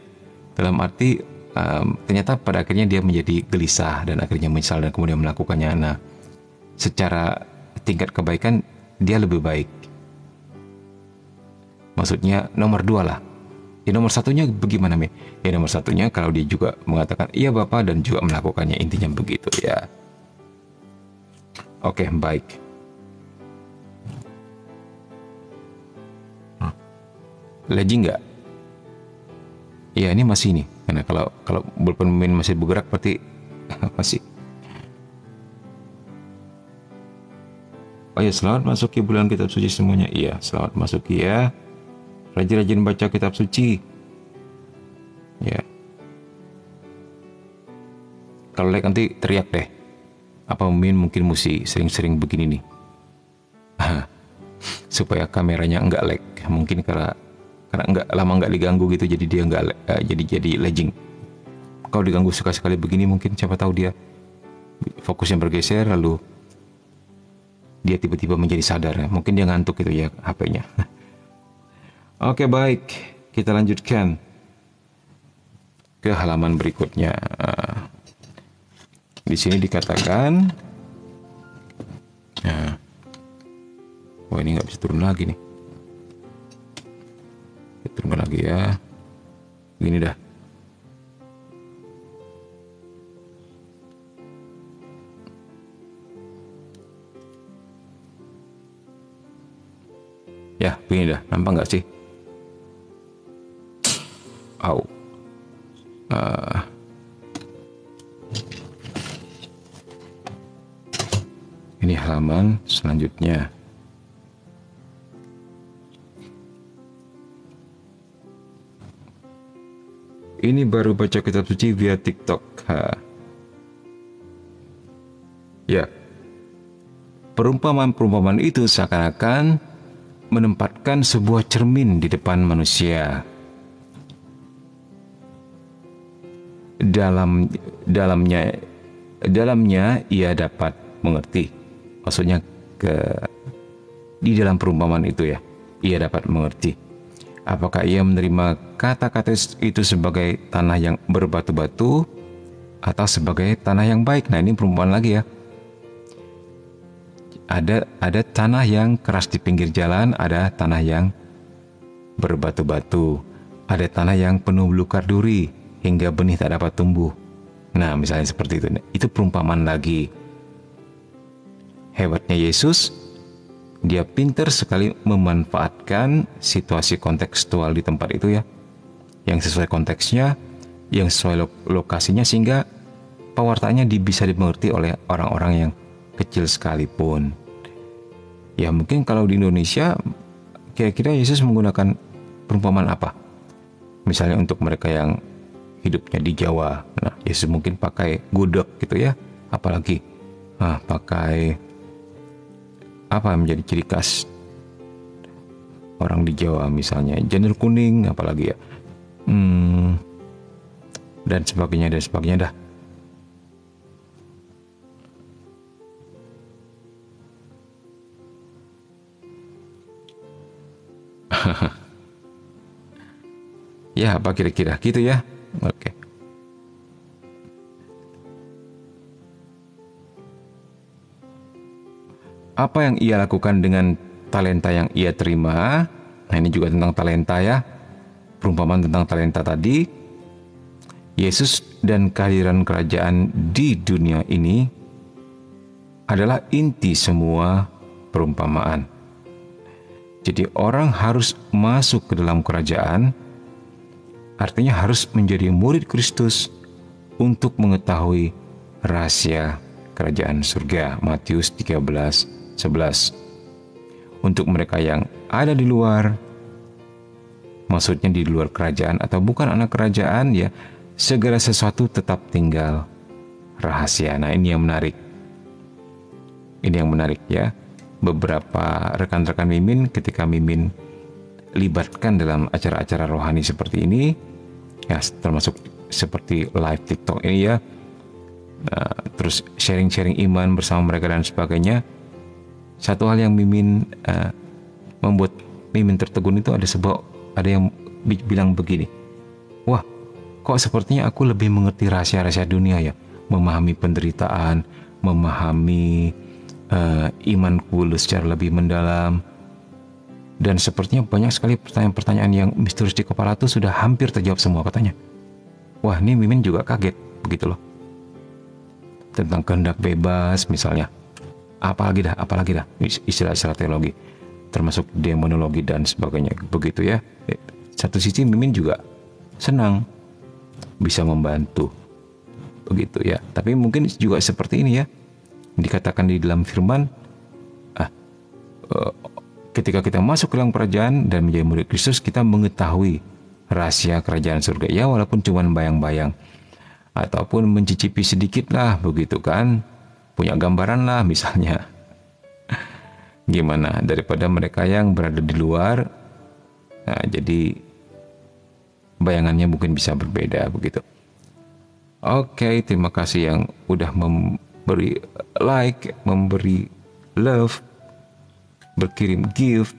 S1: Dalam arti ternyata pada akhirnya dia menjadi gelisah dan akhirnya menyesal dan kemudian melakukannya. Nah, secara tingkat kebaikan dia lebih baik. Maksudnya nomor 2 lah. Ya, nomor satunya bagaimana, Mi? Ya, nomor satunya kalau dia juga mengatakan, "Iya, Bapak," dan juga melakukannya, intinya begitu, ya. Oke, baik. Lagi nggak? Ya, ini masih nih. Karena kalau pulpen Min masih bergerak berarti masih. Oh ya, selamat masuki bulan kitab suci semuanya. Iya, selamat masuki ya. Rajin-rajin baca kitab suci. Ya. Kalau like nanti teriak deh. Apa mungkin mesti sering-sering begini nih. Supaya kameranya enggak lag. Mungkin karena enggak lama enggak diganggu gitu, jadi dia enggak jadi lagging. Kalau diganggu sekali begini, mungkin siapa tahu dia fokusnya bergeser, lalu dia tiba-tiba menjadi sadar ya. Mungkin dia ngantuk gitu ya HP-nya. Oke, baik, kita lanjutkan ke halaman berikutnya. Di sini dikatakan, wah ini nggak bisa turun lagi nih. Kita turunkan lagi ya. Gini dah. Ya, begini dah. Nampak nggak sih? Au. Ini halaman selanjutnya. Ini baru baca kitab suci via TikTok. Ya. Perumpamaan itu seakan-akan menempatkan sebuah cermin di depan manusia. Dalamnya ia dapat mengerti. Maksudnya di dalam perumpamaan itu ya, ia dapat mengerti. Apakah ia menerima kata-kata itu sebagai tanah yang berbatu-batu atau sebagai tanah yang baik? Nah, ini perumpamaan lagi ya. Ada tanah yang keras di pinggir jalan, ada tanah yang berbatu-batu, ada tanah yang penuh belukar duri hingga benih tak dapat tumbuh. Nah, misalnya seperti itu. Itu perumpamaan lagi. Hebatnya Yesus, dia pintar sekali memanfaatkan situasi kontekstual di tempat itu ya, yang sesuai konteksnya, yang sesuai lokasinya, sehingga pewartaannya bisa dimengerti oleh orang-orang yang kecil sekalipun. Ya mungkin kalau di Indonesia, kira-kira Yesus menggunakan perumpamaan apa? Misalnya untuk mereka yang hidupnya di Jawa, nah Yesus mungkin pakai gudeg gitu ya, apalagi pakai apa yang menjadi ciri khas orang di Jawa, misalnya janur kuning, apalagi ya, dan sebagainya dah. Ya, apa kira-kira gitu ya? Oke. Apa yang ia lakukan dengan talenta yang ia terima? Nah, ini juga tentang talenta ya. Perumpamaan tentang talenta tadi. Yesus dan kehadiran kerajaan di dunia ini adalah inti semua perumpamaan. Jadi orang harus masuk ke dalam kerajaan, artinya harus menjadi murid Kristus untuk mengetahui rahasia kerajaan surga. Matius 13:11. Untuk mereka yang ada di luar, maksudnya di luar kerajaan atau bukan anak kerajaan ya, segala sesuatu tetap tinggal rahasia. Nah, ini yang menarik. Ini yang menarik ya. Beberapa rekan-rekan Mimin, ketika Mimin libatkan dalam acara-acara rohani seperti ini ya, termasuk seperti live TikTok ini ya, terus sharing-sharing iman bersama mereka dan sebagainya, satu hal yang Mimin membuat Mimin tertegun itu ada yang bilang begini, wah kok sepertinya aku lebih mengerti rahasia-rahasia dunia ya, memahami penderitaan, memahami imanku secara lebih mendalam. Dan sepertinya banyak sekali pertanyaan-pertanyaan yang misterius di kepala itu sudah hampir terjawab semua katanya. Wah, ini Mimin juga kaget begitu loh. Tentang kehendak bebas misalnya. Apalagi dah istilah-istilah teologi, termasuk demonologi dan sebagainya begitu ya. Satu sisi Mimin juga senang bisa membantu begitu ya. Tapi mungkin juga seperti ini ya, dikatakan di dalam firman, ketika kita masuk ke dalam kerajaan dan menjadi murid Kristus, kita mengetahui rahasia kerajaan surga. Ya, walaupun cuma bayang-bayang ataupun mencicipi sedikit lah, begitu kan, punya gambaran lah misalnya. Gimana daripada mereka yang berada di luar. Nah, jadi bayangannya mungkin bisa berbeda begitu. Oke, terima kasih yang udah memberi like, memberi love, berkirim gift.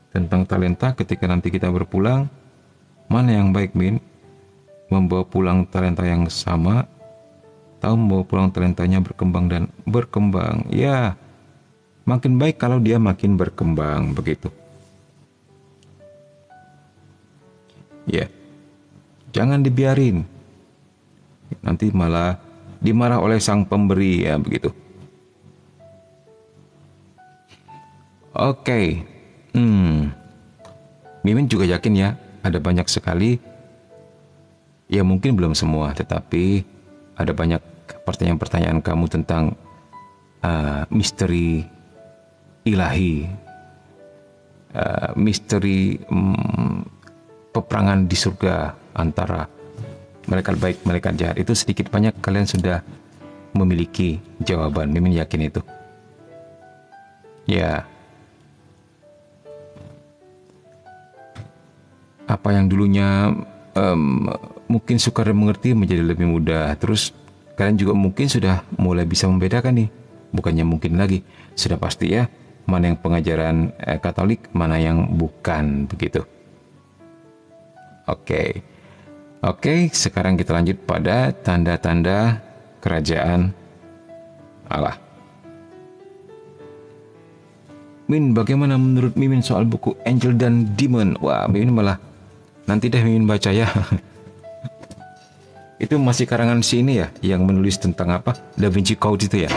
S1: Tentang talenta, ketika nanti kita berpulang, mana yang baik, Min? Membawa pulang talenta yang sama, atau membawa pulang talentanya berkembang dan berkembang? Ya, makin baik kalau dia makin berkembang, begitu. Ya, jangan dibiarin. Nanti malah dimarah oleh sang pemberi, ya begitu. Oke. Mimin juga yakin ya, ada banyak sekali, ya mungkin belum semua, tetapi ada banyak pertanyaan-pertanyaan kamu tentang misteri ilahi, misteri peperangan di surga antara malaikat baik, malaikat jahat. Itu sedikit banyak kalian sudah memiliki jawaban. Mimin yakin itu. Ya, apa yang dulunya mungkin sukar dan mengerti menjadi lebih mudah. Terus kalian juga mungkin sudah mulai bisa membedakan nih. Bukannya mungkin lagi, sudah pasti ya, mana yang pengajaran Katolik, mana yang bukan, begitu. Oke, sekarang kita lanjut pada tanda-tanda kerajaan Allah. Min, bagaimana menurut Mimin soal buku Angel dan Demon? Wah, Mimin malah nanti deh Mimin baca ya. Itu masih karangan si ini ya, yang menulis tentang apa? Da Vinci Code itu ya.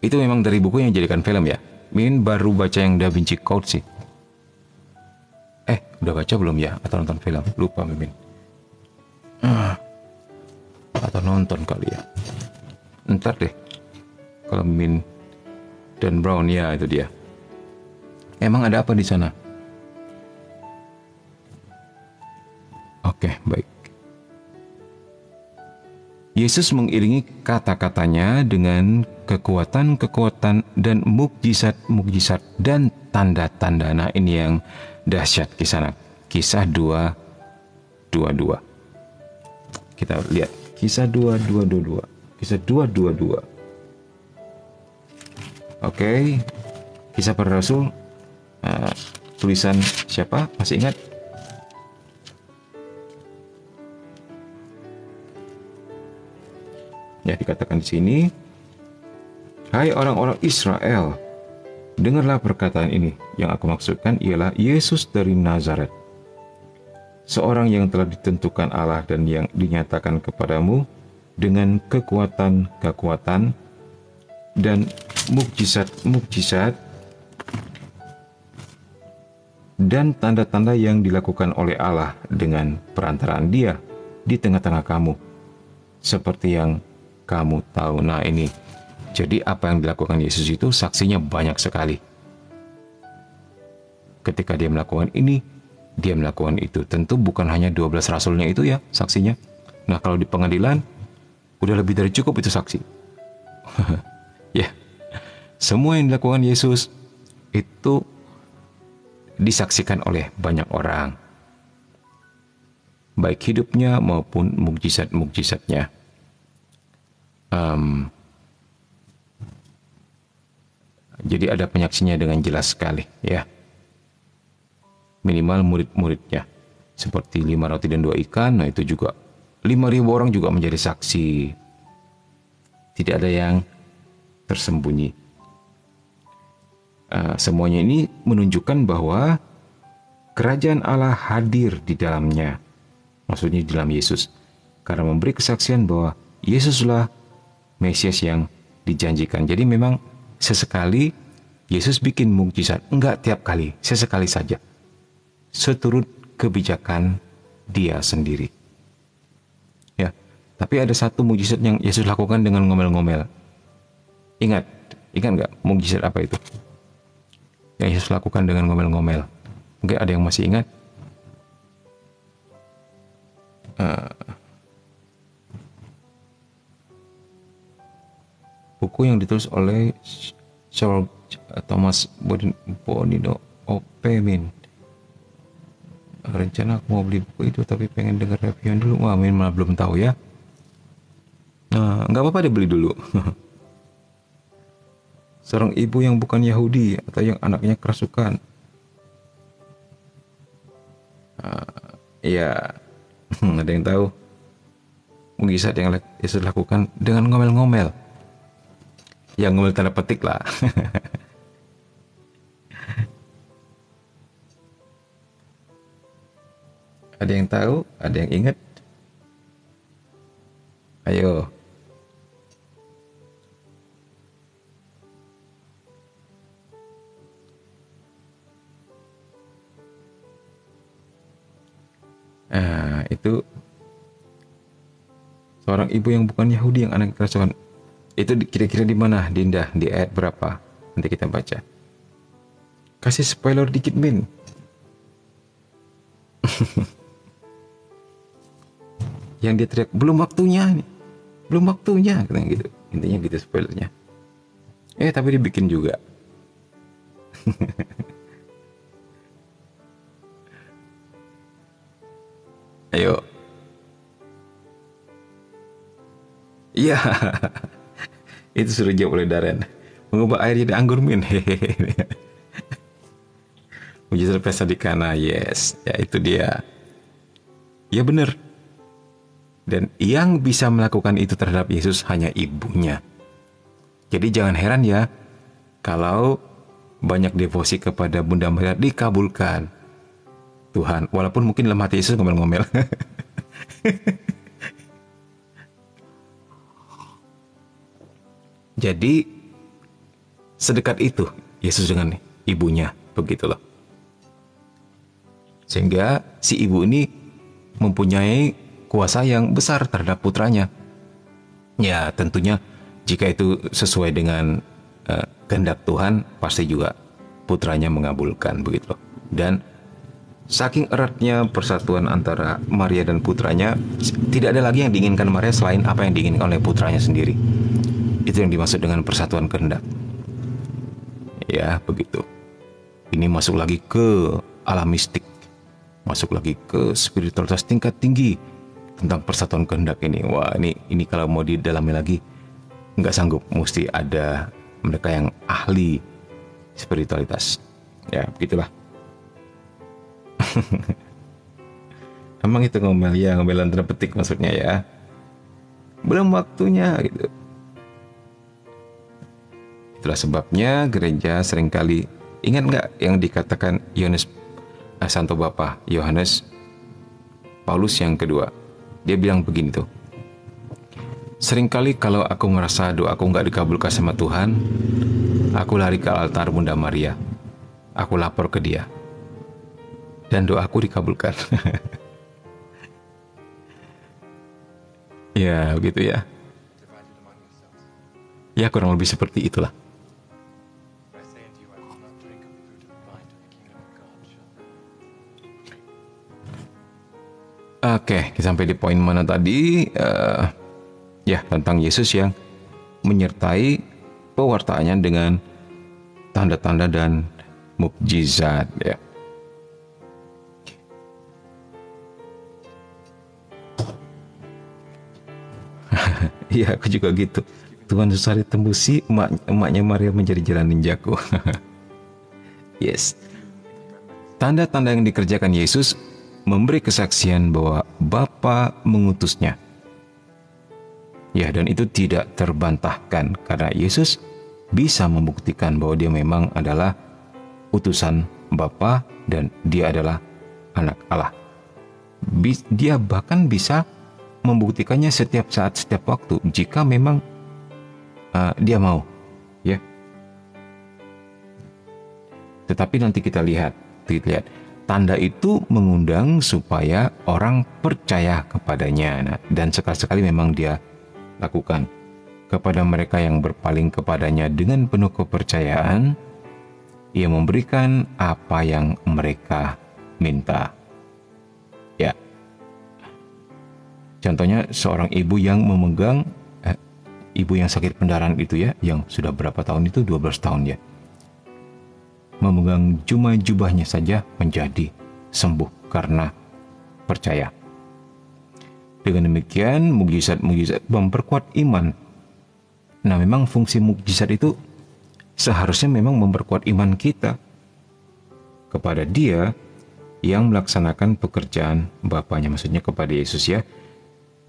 S1: Itu memang dari buku yang dijadikan film ya. Mimin baru baca yang Da Vinci Code sih. Udah baca belum ya? Atau nonton film? Lupa Mimin. Atau nonton kali ya. Ntar deh. Kalau Mimin dan Brown, ya itu dia. Emang ada apa di sana? Oke, baik. Yesus mengiringi kata-katanya dengan kekuatan-kekuatan dan mukjizat-mukjizat dan tanda-tanda. Nah, ini yang dahsyat di sana. Kisah 2:22. Kita lihat Kisah 2:22. Kisah 2:22. Oke. Kisah Para Rasul. Tulisan siapa? Masih ingat? Ya, dikatakan di sini, hai orang-orang Israel, dengarlah perkataan ini. Yang aku maksudkan ialah Yesus dari Nazaret, seorang yang telah ditentukan Allah dan yang dinyatakan kepadamu dengan kekuatan-kekuatan dan mukjizat-mukjizat dan tanda-tanda yang dilakukan oleh Allah dengan perantaraan Dia di tengah-tengah kamu, seperti yang kamu tahu. Nah, ini jadi apa yang dilakukan Yesus itu saksinya banyak sekali. Ketika dia melakukan ini, dia melakukan itu. Tentu bukan hanya 12 rasulnya itu ya saksinya. Nah, kalau di pengadilan udah lebih dari cukup itu saksi. Ya, semua yang dilakukan Yesus itu disaksikan oleh banyak orang, baik hidupnya maupun mukjizat-mukjizatnya. Jadi ada penyaksinya dengan jelas sekali ya. Minimal murid-muridnya. Seperti 5 roti dan 2 ikan. Nah, itu juga 5.000 orang juga menjadi saksi. Tidak ada yang tersembunyi. Semuanya ini menunjukkan bahwa kerajaan Allah hadir di dalamnya. Maksudnya di dalam Yesus. Karena memberi kesaksian bahwa Yesuslah Mesias yang dijanjikan. Jadi memang sesekali Yesus bikin mukjizat. Enggak tiap kali, sesekali saja. Seturut kebijakan Dia sendiri. Ya, Tapi ada satu mujizat yang Yesus lakukan dengan ngomel-ngomel. Ingat nggak mujizat apa itu? Yang Yesus lakukan dengan ngomel-ngomel. Mungkin ada yang masih ingat? Buku yang ditulis oleh Sir Thomas Bonino Opemin. Rencana aku mau beli buku itu, tapi pengen dengar review dulu. Wah, malah belum tahu ya. Nah, nggak apa-apa, dibeli dulu. Seorang ibu yang bukan Yahudi atau yang anaknya kerasukan. Ya, ada yang tahu mujizat yang Yesus lakukan dengan ngomel-ngomel. Yang ngomel tanda petik lah. Ada yang tahu? Ada yang ingat? Ayo. Itu seorang ibu yang bukan Yahudi yang anak kerasukan. Itu kira-kira di mana, Dinda? Di ayat berapa? Nanti kita baca. Kasih spoiler dikit, Min. Yang dia teriak, belum waktunya nih. Belum waktunya, katanya gitu. Intinya gitu spoilernya. Tapi dibikin juga. Ayo. Iya. Itu sudah jawab oleh Darren. Mengubah air jadi anggur, Min. Mujizat pesta di Kana, yes. Ya, itu dia. Ya benar. Dan yang bisa melakukan itu terhadap Yesus hanya ibunya. Jadi jangan heran ya kalau banyak devosi kepada Bunda Maria dikabulkan Tuhan. Walaupun mungkin dalam hati Yesus ngomel-ngomel. Jadi sedekat itu Yesus dengan ibunya, begitu loh. Sehingga si ibu ini mempunyai kuasa yang besar terhadap putranya. Ya tentunya jika itu sesuai dengan kehendak Tuhan, pasti juga putranya mengabulkan, begitu loh. Dan saking eratnya persatuan antara Maria dan putranya, tidak ada lagi yang diinginkan Maria selain apa yang diinginkan oleh putranya sendiri. Itu yang dimaksud dengan persatuan kehendak. Ya, begitu. Ini masuk lagi ke alam mistik. Masuk lagi ke spiritualitas tingkat tinggi tentang persatuan kehendak ini. Wah, ini kalau mau didalami lagi nggak sanggup. Mesti ada mereka yang ahli spiritualitas. Ya, begitulah. Emang itu ngomel ya, ngomelan tanda petik maksudnya ya. Belum waktunya gitu. Itulah sebabnya gereja seringkali, ingat nggak yang dikatakan Santo Bapa Yohanes Paulus yang kedua? Dia bilang begini tuh. Seringkali kalau aku merasa doaku nggak dikabulkan sama Tuhan, aku lari ke altar Bunda Maria. Aku lapor ke dia. Dan doaku dikabulkan. Ya, begitu ya. Ya, kurang lebih seperti itulah. Oke, sampai di poin mana tadi? Ya, tentang Yesus yang menyertai pewartaannya dengan tanda-tanda dan mukjizat. Ya. Iya, aku juga gitu. Tuhan susah ditembusi, emaknya Maria menjadi jalan ninjaku. Yes. Tanda-tanda yang dikerjakan Yesus memberi kesaksian bahwa Bapa mengutusnya. Ya, dan itu tidak terbantahkan karena Yesus bisa membuktikan bahwa dia memang adalah utusan Bapa dan dia adalah anak Allah. Dia bahkan bisa membuktikannya setiap saat, setiap waktu jika memang dia mau, ya. Tetapi nanti kita lihat tanda itu mengundang supaya orang percaya kepadanya. Nah, dan sekali-sekali memang dia lakukan. Kepada mereka yang berpaling kepadanya dengan penuh kepercayaan, ia memberikan apa yang mereka minta. Ya, contohnya seorang ibu yang memegang ibu yang sakit pendarahan itu ya, yang sudah berapa tahun itu, 12 tahun ya, memegang jubahnya saja menjadi sembuh karena percaya. Dengan demikian mukjizat memperkuat iman. Nah, memang fungsi mukjizat itu seharusnya memang memperkuat iman kita kepada Dia yang melaksanakan pekerjaan Bapaknya, maksudnya kepada Yesus ya.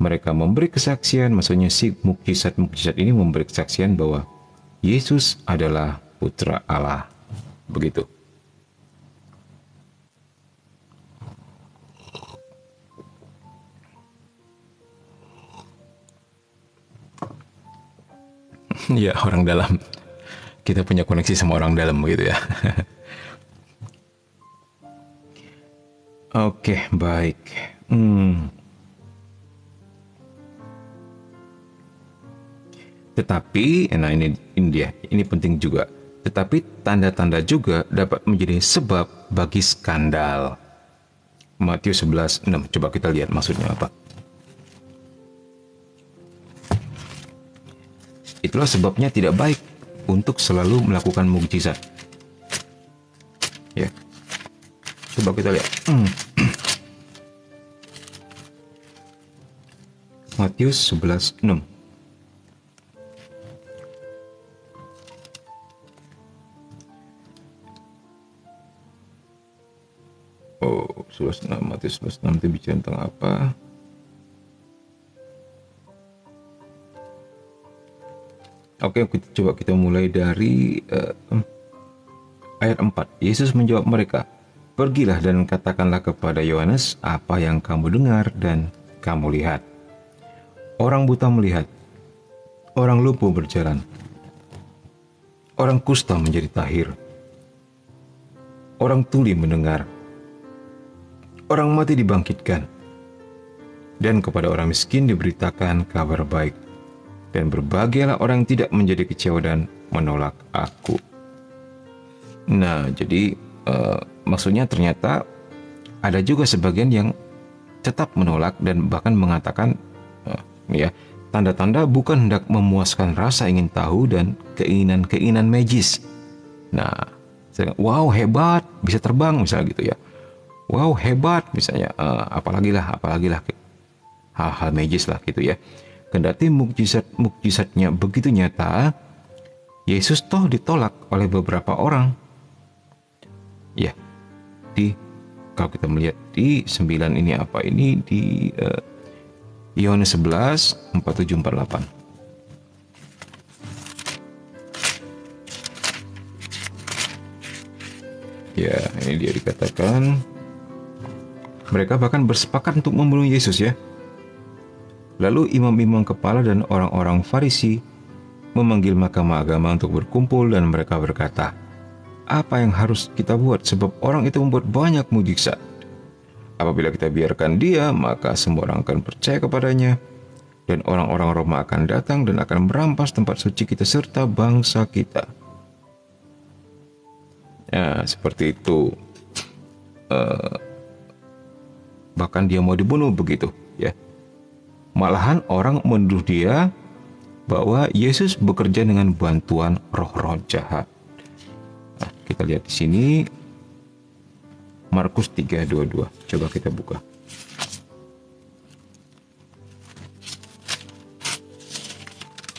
S1: Mereka memberi kesaksian, maksudnya si mukjizat ini memberi kesaksian bahwa Yesus adalah Putra Allah. Begitu. Ya, orang dalam. Kita punya koneksi sama orang dalam gitu ya. Oke, baik. Tetapi, nah ini dia, ini penting juga. Tetapi tanda-tanda juga dapat menjadi sebab bagi skandal. Matius 11:6. Coba kita lihat maksudnya apa. Itulah sebabnya tidak baik untuk selalu melakukan mukjizat. Ya. Coba kita lihat. Matius 11:6. Oh, 11:6, Matius 11:6 itu bicara tentang apa? Oke, coba kita mulai dari ayat 4. Yesus menjawab mereka, "Pergilah dan katakanlah kepada Yohanes apa yang kamu dengar dan kamu lihat. Orang buta melihat, orang lumpuh berjalan, orang kusta menjadi tahir, orang tuli mendengar, orang mati dibangkitkan, dan kepada orang miskin diberitakan kabar baik. Dan berbahagialah orang yang tidak menjadi kecewa dan menolak aku." Nah, jadi maksudnya ternyata ada juga sebagian yang tetap menolak dan bahkan mengatakan ya, tanda-tanda bukan hendak memuaskan rasa ingin tahu dan keinginan-keinginan magis. Nah, wow hebat, bisa terbang misalnya gitu ya. Wow hebat misalnya, apalagi lah hal-hal magis lah gitu ya. Kendati mukjizatnya begitu nyata, Yesus toh ditolak oleh beberapa orang. Ya, kalau kita melihat di 9 ini apa ini di Yohanes 11, 47, 48. Ya, ini dia dikatakan mereka bahkan bersepakat untuk membunuh Yesus ya. Lalu imam-imam kepala dan orang-orang Farisi memanggil mahkamah agama untuk berkumpul dan mereka berkata, "Apa yang harus kita buat sebab orang itu membuat banyak mukjizat? Apabila kita biarkan dia, maka semua orang akan percaya kepadanya dan orang-orang Roma akan datang dan akan merampas tempat suci kita serta bangsa kita." Ya, seperti itu. Bahkan dia mau dibunuh begitu ya. Malahan orang menuduh dia bahwa Yesus bekerja dengan bantuan roh-roh jahat. Nah, kita lihat di sini Markus 3:22. Coba kita buka.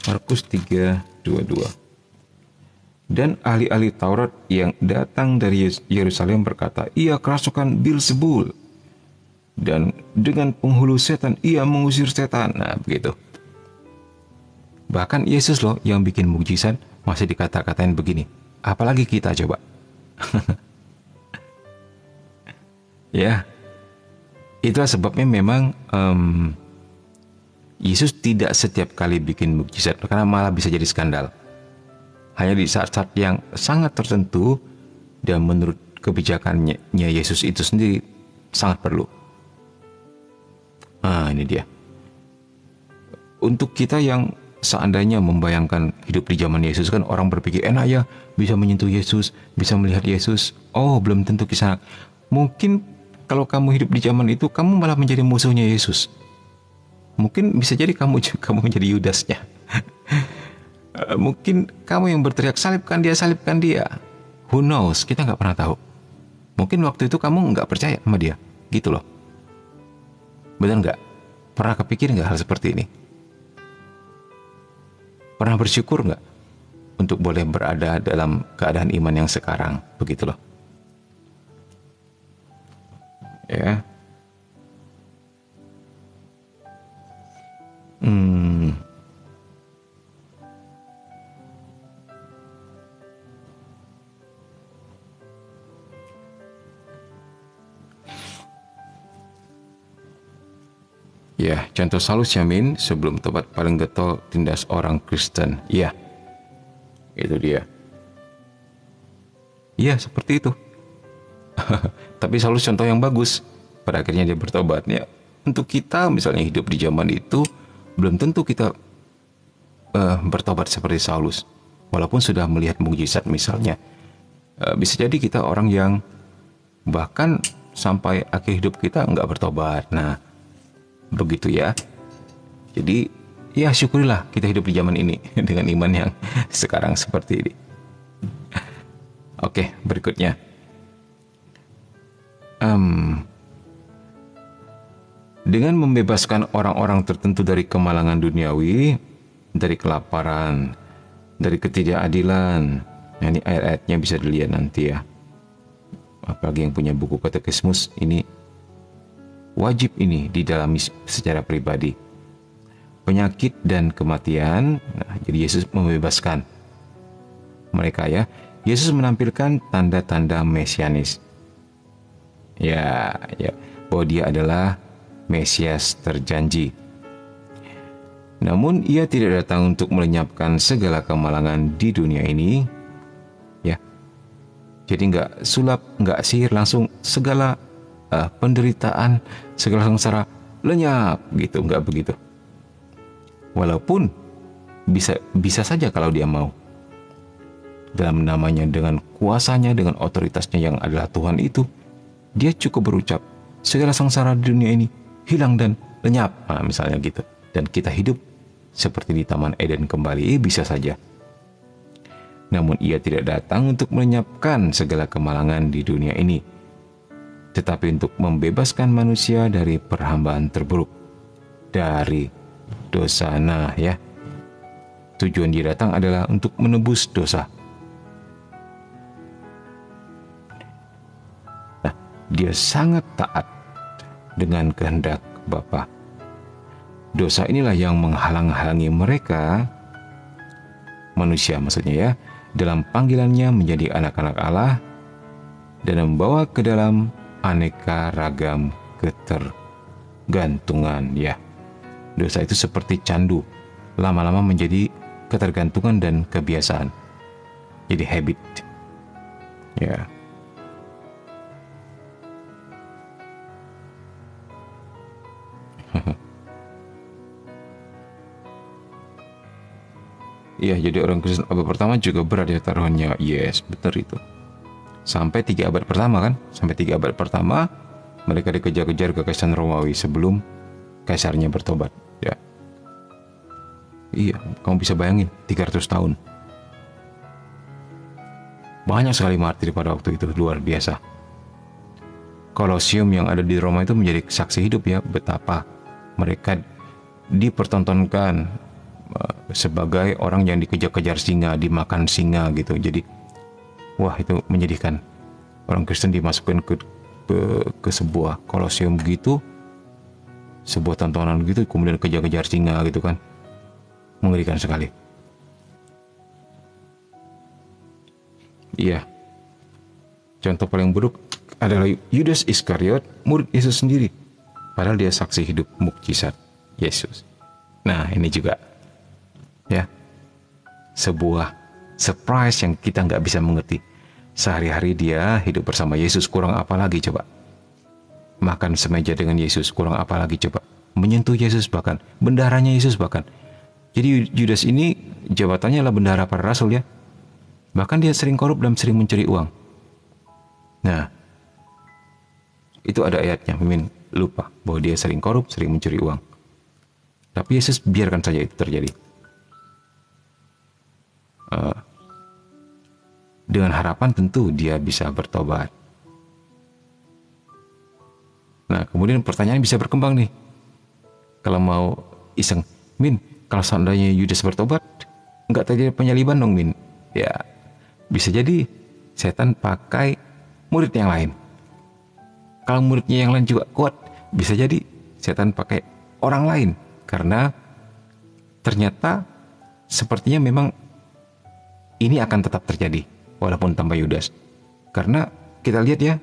S1: Markus 3:22. Dan ahli-ahli Taurat yang datang dari Yerusalem berkata, "Ia kerasukan Beelzebul, dan dengan penghulu setan ia mengusir setan." Nah, begitu. Bahkan Yesus loh yang bikin mukjizat masih dikata-katain begini. Apalagi kita coba. Ya, itulah sebabnya memang Yesus tidak setiap kali bikin mukjizat karena malah bisa jadi skandal. Hanya di saat-saat yang sangat tertentu dan menurut kebijakannya Yesus itu sendiri sangat perlu. Nah, ini dia. Untuk kita yang seandainya membayangkan hidup di zaman Yesus, kan orang berpikir enak ya, bisa menyentuh Yesus, bisa melihat Yesus. Oh, belum tentu kisah. Mungkin kalau kamu hidup di zaman itu, kamu malah menjadi musuhnya Yesus. Mungkin bisa jadi kamu menjadi Yudasnya. Mungkin kamu yang berteriak salibkan dia. Who knows? Kita nggak pernah tahu. Mungkin waktu itu kamu nggak percaya sama dia, gitu loh. Benar nggak? Pernah kepikir nggak hal seperti ini? Pernah bersyukur nggak untuk boleh berada dalam keadaan iman yang sekarang, begitu loh. Ya. Ya, contoh Saulus Yamin sebelum tobat paling getol tindas orang Kristen. Ya, itu dia. Ya, seperti itu. Tapi Saulus contoh yang bagus. Pada akhirnya dia bertobat. Ya, untuk kita misalnya hidup di zaman itu, belum tentu kita bertobat seperti Saulus. Walaupun sudah melihat mukjizat misalnya. Bisa jadi kita orang yang bahkan sampai akhir hidup kita nggak bertobat. Nah, begitu ya. Jadi ya syukurilah kita hidup di zaman ini dengan iman yang sekarang seperti ini. Oke, berikutnya. Dengan membebaskan orang-orang tertentu dari kemalangan duniawi, dari kelaparan, dari ketidakadilan. Nah, ini ayat-ayatnya bisa dilihat nanti ya. Apalagi yang punya buku katekismus, ini wajib ini didalami secara pribadi. Penyakit dan kematian. Nah, jadi Yesus membebaskan mereka ya. Yesus menampilkan tanda-tanda mesianis. Ya, bahwa dia adalah Mesias terjanji. Namun ia tidak datang untuk melenyapkan segala kemalangan di dunia ini. Ya. Jadi nggak sulap, nggak sihir, langsung segala penderitaan, segala sengsara lenyap gitu, nggak begitu. Walaupun bisa saja kalau dia mau. Dalam namanya, dengan kuasanya, dengan otoritasnya yang adalah Tuhan itu, dia cukup berucap, segala sengsara di dunia ini hilang dan lenyap. Nah, misalnya gitu. Dan kita hidup seperti di Taman Eden kembali, bisa saja. Namun ia tidak datang untuk melenyapkan segala kemalangan di dunia ini, tetapi untuk membebaskan manusia dari perhambaan terburuk, dari dosa. Nah ya, tujuan dia datang adalah untuk menebus dosa. Nah, dia sangat taat dengan kehendak Bapa. Dosa inilah yang menghalang-halangi mereka, manusia maksudnya ya, dalam panggilannya menjadi anak-anak Allah dan membawa ke dalam aneka ragam ketergantungan ya. Dosa itu seperti candu, lama-lama menjadi ketergantungan dan kebiasaan. Jadi habit. Ya. Iya, jadi orang Kristen abad pertama juga berat ya taruhannya. Yes, betul itu. Sampai 3 abad pertama kan? Sampai 3 abad pertama mereka dikejar-kejar ke Kekaisaran Romawi sebelum kaisarnya bertobat. Ya. Iya, kamu bisa bayangin 300 tahun. Banyak sekali martir pada waktu itu, luar biasa. Kolosium yang ada di Roma itu menjadi saksi hidup ya, betapa mereka dipertontonkan sebagai orang yang dikejar-kejar singa, dimakan singa gitu. Jadi wah, itu menyedihkan. Orang Kristen dimasukkan ke sebuah kolosium gitu, sebuah tontonan gitu, kemudian kejar-kejar singa gitu kan. Mengerikan sekali. Iya. Contoh paling buruk adalah Yudas Iskariot, murid Yesus sendiri. Padahal dia saksi hidup mukjizat Yesus. Nah, ini juga ya, sebuah surprise yang kita nggak bisa mengerti. Sehari-hari dia hidup bersama Yesus, kurang apa lagi coba? Makan semeja dengan Yesus, kurang apa lagi coba? Menyentuh Yesus bahkan, bendaharanya Yesus bahkan. Jadi Yudas ini jabatannya adalah bendahara para rasul ya. Bahkan dia sering korup dan sering mencuri uang. Nah, itu ada ayatnya, Mimin lupa bahwa dia sering korup, sering mencuri uang. Tapi Yesus biarkan saja itu terjadi. Dengan harapan tentu dia bisa bertobat. Nah, kemudian pertanyaan bisa berkembang nih. Kalau mau iseng, Min, kalau seandainya Yudas bertobat, nggak terjadi penyaliban dong, Min? Ya, bisa jadi setan pakai murid yang lain. Kalau muridnya yang lain juga kuat, bisa jadi setan pakai orang lain. Karena ternyata sepertinya memang ini akan tetap terjadi, walaupun tanpa Yudas. Karena kita lihat ya,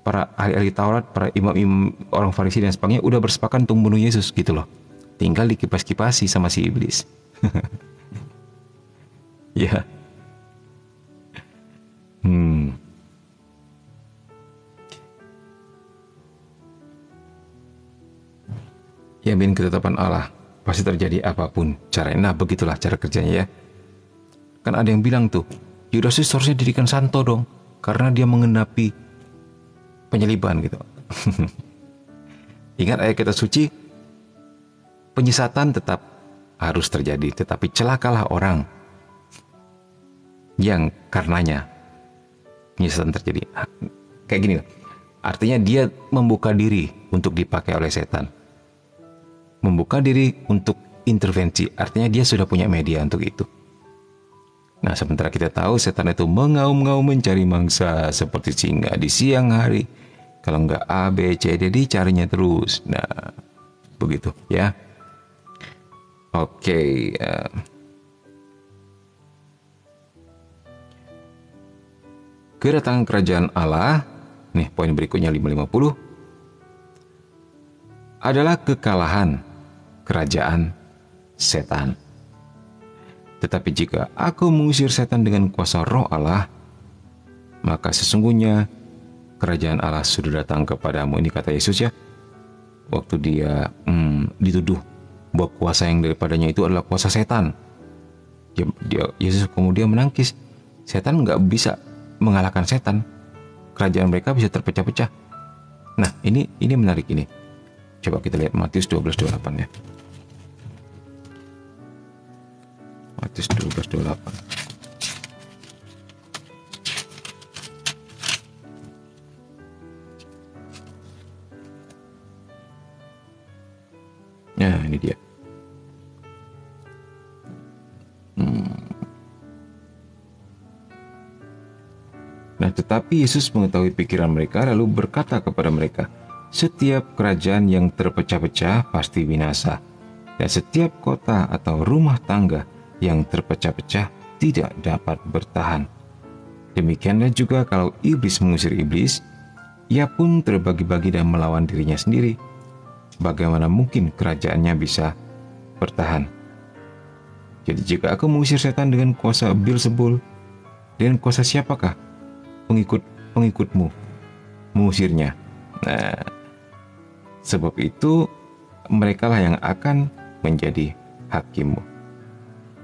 S1: para ahli-ahli Taurat, para imam-imam orang Farisi dan sebagainya udah bersepakat untuk membunuh Yesus gitu loh. Tinggal dikipas-kipasi sama si iblis. Ya. Yakin ketetapan Allah pasti terjadi apapun caranya. Nah, begitulah cara kerjanya ya. Kan ada yang bilang tuh, Yudas itu seharusnya didirikan santo dong, karena dia mengenapi penyaliban gitu. Ingat ayat kita suci, penyesatan tetap harus terjadi, tetapi celakalah orang yang karenanya penyesatan terjadi. Kayak gini, artinya dia membuka diri untuk dipakai oleh setan. Membuka diri untuk intervensi, artinya dia sudah punya media untuk itu. Nah, sementara kita tahu setan itu mengaum-ngaum mencari mangsa seperti singa di siang hari. Kalau nggak A, B, C, D, dicarinya terus. Nah, begitu ya. Oke. Kedatangan kerajaan Allah, nih poin berikutnya 550, adalah kekalahan kerajaan setan. Tetapi jika aku mengusir setan dengan kuasa roh Allah, maka sesungguhnya kerajaan Allah sudah datang kepadamu. Ini kata Yesus ya, waktu dia dituduh bahwa kuasa yang daripadanya itu adalah kuasa setan. Yesus kemudian menangkis, setan nggak bisa mengalahkan setan. Kerajaan mereka bisa terpecah-pecah. Nah, ini menarik ini. Coba kita lihat Matius 12:28 ya. Matius 12:28. Nah, ini dia. Nah, tetapi Yesus mengetahui pikiran mereka lalu berkata kepada mereka, setiap kerajaan yang terpecah-pecah pasti binasa, dan setiap kota atau rumah tangga yang terpecah-pecah tidak dapat bertahan. Demikianlah juga kalau iblis mengusir iblis, ia pun terbagi-bagi dan melawan dirinya sendiri. Bagaimana mungkin kerajaannya bisa bertahan? Jadi jika aku mengusir setan dengan kuasa Beelzebul, dengan kuasa siapakah pengikutmu mengusirnya? Nah, sebab itu merekalah yang akan menjadi hakimmu.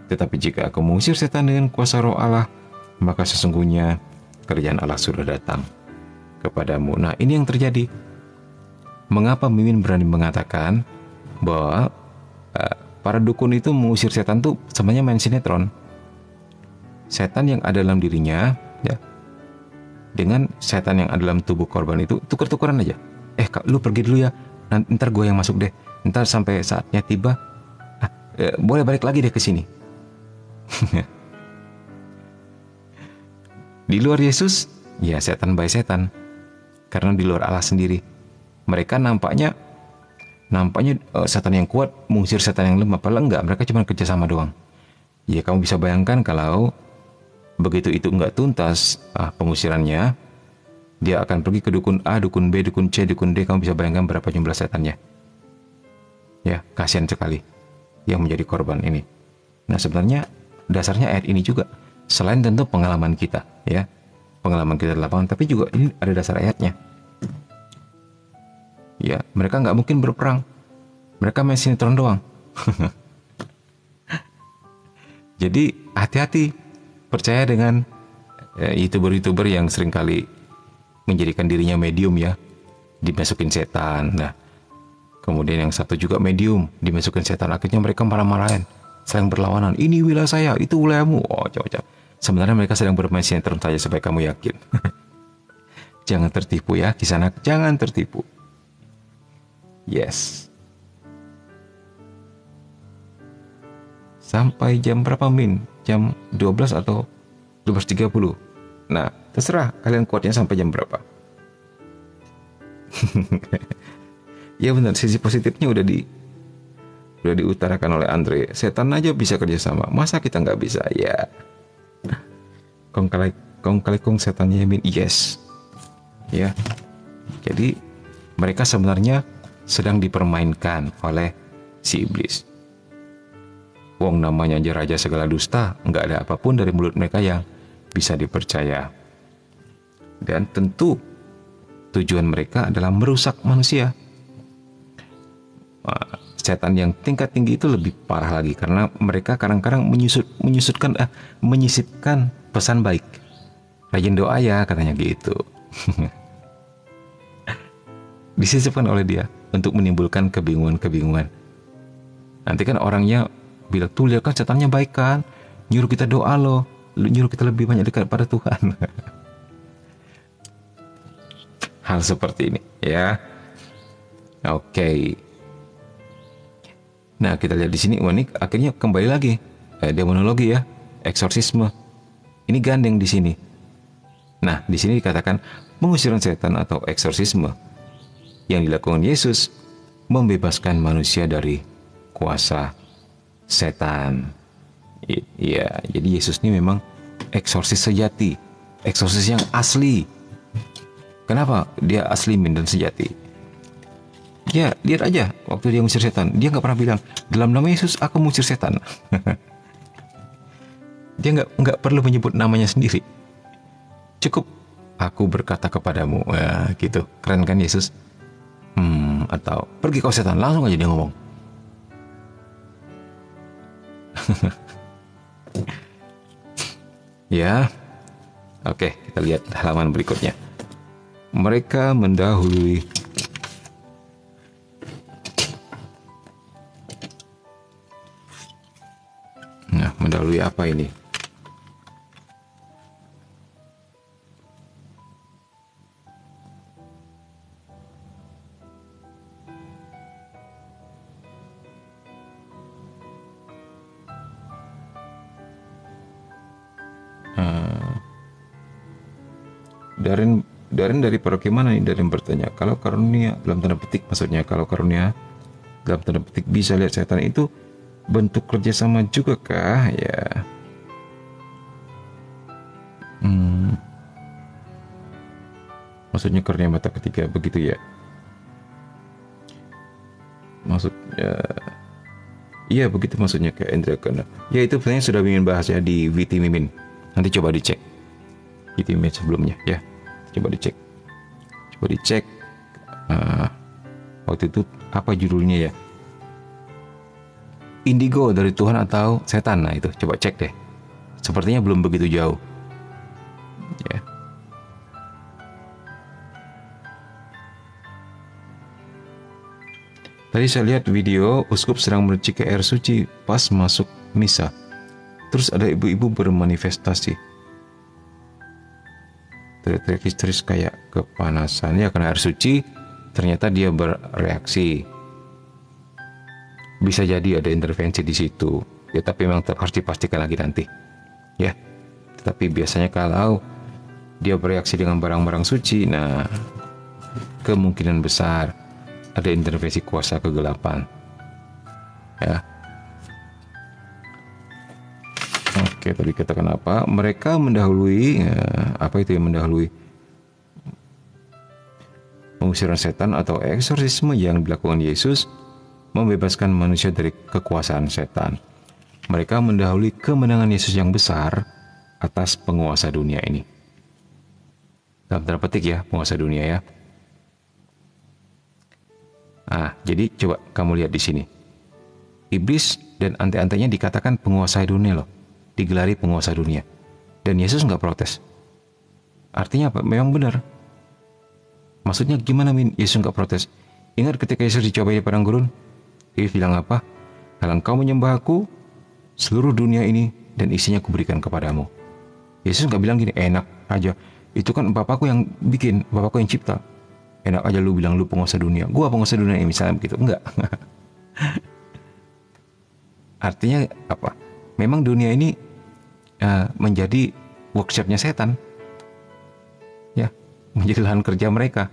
S1: Tetapi jika aku mengusir setan dengan kuasa roh Allah, maka sesungguhnya kerajaan Allah sudah datang kepadamu. Nah, ini yang terjadi. Mengapa Mimin berani mengatakan bahwa para dukun itu mengusir setan tuh sebenarnya main sinetron. Setan yang ada dalam dirinya ya, dengan setan yang ada dalam tubuh korban itu tuker-tukeran aja. Lu pergi dulu ya, ntar gue yang masuk deh. Ntar sampai saatnya tiba, boleh balik lagi deh ke sini. Di luar Yesus, ya setan by setan. Karena di luar Allah sendiri. Mereka nampaknya setan yang kuat mengusir setan yang lemah. Padahal enggak, mereka cuma kerjasama doang. Ya, kamu bisa bayangkan kalau begitu itu enggak tuntas pengusirannya, dia akan pergi ke dukun A, dukun B, dukun C, dukun D. Kamu bisa bayangkan berapa jumlah setannya. Ya, kasihan sekali yang menjadi korban ini. Nah, sebenarnya dasarnya ayat ini juga, selain tentu pengalaman kita, ya, pengalaman kita di lapangan, tapi juga ini ada dasar ayatnya. Ya, mereka nggak mungkin berperang. Mereka main sinetron doang. Jadi hati-hati, percaya dengan YouTuber-YouTuber yang seringkali menjadikan dirinya medium ya, dimasukin setan. Nah, kemudian yang satu juga medium, dimasukin setan. Akhirnya mereka marah-marahin, saling berlawanan. Ini wilayah saya, itu wilayahmu. Oh, coba-coba. Sebenarnya mereka sedang bermain sinetron saja supaya kamu yakin. Jangan tertipu ya, Kisana. Jangan tertipu. Yes. Sampai jam berapa, Min? Jam 12 atau 12.30? Nah, terserah kalian kuatnya sampai jam berapa. Ya benar, sisi positifnya udah diutarakan oleh Andre. Setan aja bisa kerjasama, masa kita nggak bisa? Ya, kong kali kong setannya Min. Yes. Ya, jadi mereka sebenarnya sedang dipermainkan oleh si iblis. Wong namanya aja raja segala dusta, nggak ada apapun dari mulut mereka yang bisa dipercaya. Dan tentu tujuan mereka adalah merusak manusia. Setan yang tingkat tinggi itu lebih parah lagi, karena mereka kadang-kadang menyisipkan pesan baik. Rajin doa ya, katanya gitu. Disisipkan oleh dia untuk menimbulkan kebingungan-kebingungan. Nanti kan orangnya bilang, tuh lihat kan setannya baik kan, nyuruh kita doa loh, nyuruh kita lebih banyak dekat pada Tuhan. Hal seperti ini ya. Oke. Nah, kita lihat di sini unik, akhirnya kembali lagi demonologi ya, eksorsisme. Ini gandeng di sini. Nah, di sini dikatakan pengusiran setan atau eksorsisme yang dilakukan Yesus membebaskan manusia dari kuasa setan. Iya, jadi Yesus ini memang eksorsis sejati, eksorsis yang asli. Kenapa dia asli, Min, dan sejati? Ya, lihat aja waktu dia mengusir setan, dia nggak pernah bilang dalam nama Yesus aku mengusir setan. Dia nggak perlu menyebut namanya sendiri. Cukup aku berkata kepadamu, ya, gitu. Keren kan Yesus? Atau pergi kau setan, langsung aja dia ngomong. Ya, oke, kita lihat halaman berikutnya. Mereka mendahului mendahului apa ini? Darin dari paroki mana nih? Darin bertanya. Kalau karunia dalam tanda petik, maksudnya kalau karunia dalam tanda petik bisa lihat setan, itu bentuk kerjasama juga kah? Ya. Maksudnya karunia mata ketiga begitu ya? Maksudnya, iya begitu maksudnya kayak Indra Kena. Ya itu sebenarnya sudah ingin bahas ya di VT Mimin. Nanti coba dicek VT Mimin sebelumnya ya. Coba dicek waktu itu apa judulnya ya, Indigo dari Tuhan atau setan. Nah itu coba cek deh, sepertinya belum begitu jauh ya. Tadi saya lihat video uskup sedang meracik air suci pas masuk misa, terus ada ibu-ibu bermanifestasi, teriak-teriak histeris kayak kepanasan ya karena air suci. Ternyata dia bereaksi. Bisa jadi ada intervensi di situ ya, tapi memang harus dipastikan lagi nanti ya. Tetapi biasanya kalau dia bereaksi dengan barang-barang suci, nah kemungkinan besar ada intervensi kuasa kegelapan ya. Oke, tadi katakan apa? Mereka mendahului, apa itu yang mendahului? Pengusiran setan atau eksorsisme yang dilakukan Yesus membebaskan manusia dari kekuasaan setan. Mereka mendahului kemenangan Yesus yang besar atas penguasa dunia ini. dalam tanda petik ya, penguasa dunia ya. Jadi coba kamu lihat di sini. Iblis dan ante-antenya dikatakan penguasa dunia loh, digelari penguasa dunia. Dan Yesus nggak protes. Artinya apa? Memang benar. Maksudnya gimana Min? Yesus nggak protes. Ingat ketika Yesus dicobai di padang gurun, Iblis bilang apa? Kalau engkau menyembah aku, seluruh dunia ini dan isinya kuberikan kepadamu. Yesus nggak bilang gini, enak aja. Itu kan Bapakku yang bikin, Bapakku yang cipta. Enak aja lu bilang lu penguasa dunia. Gua penguasa dunia ini misalnya begitu. Enggak. Artinya apa? Memang dunia ini menjadi workshopnya setan. Ya, menjadi lahan kerja mereka.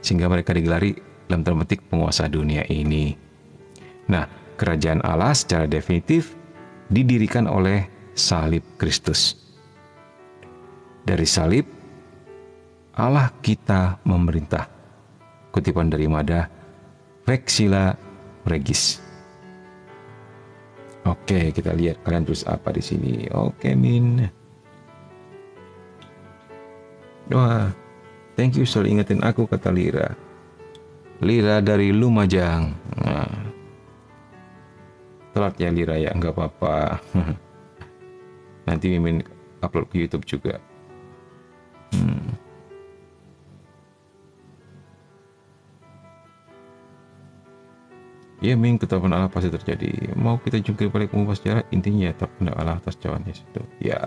S1: Sehingga mereka digelari dalam tanda petik penguasa dunia ini. Nah, kerajaan Allah secara definitif didirikan oleh salib Kristus. Dari salib, Allah kita memerintah. Kutipan dari Mada, Vexilla Regis. Oke, kita lihat kalian tulis apa di sini. Oke, Min. Wah, thank you selalu ingetin aku, kata Lira. Lira dari Lumajang. Nah, telat ya Lira ya, nggak apa-apa. Nanti Mimin upload ke YouTube juga. Ya Ming, ketetapan Allah pasti terjadi. Mau kita jungkir balik mengubah sejarah, intinya tetap kehendak Allah atas cawan Yesus itu. Ya.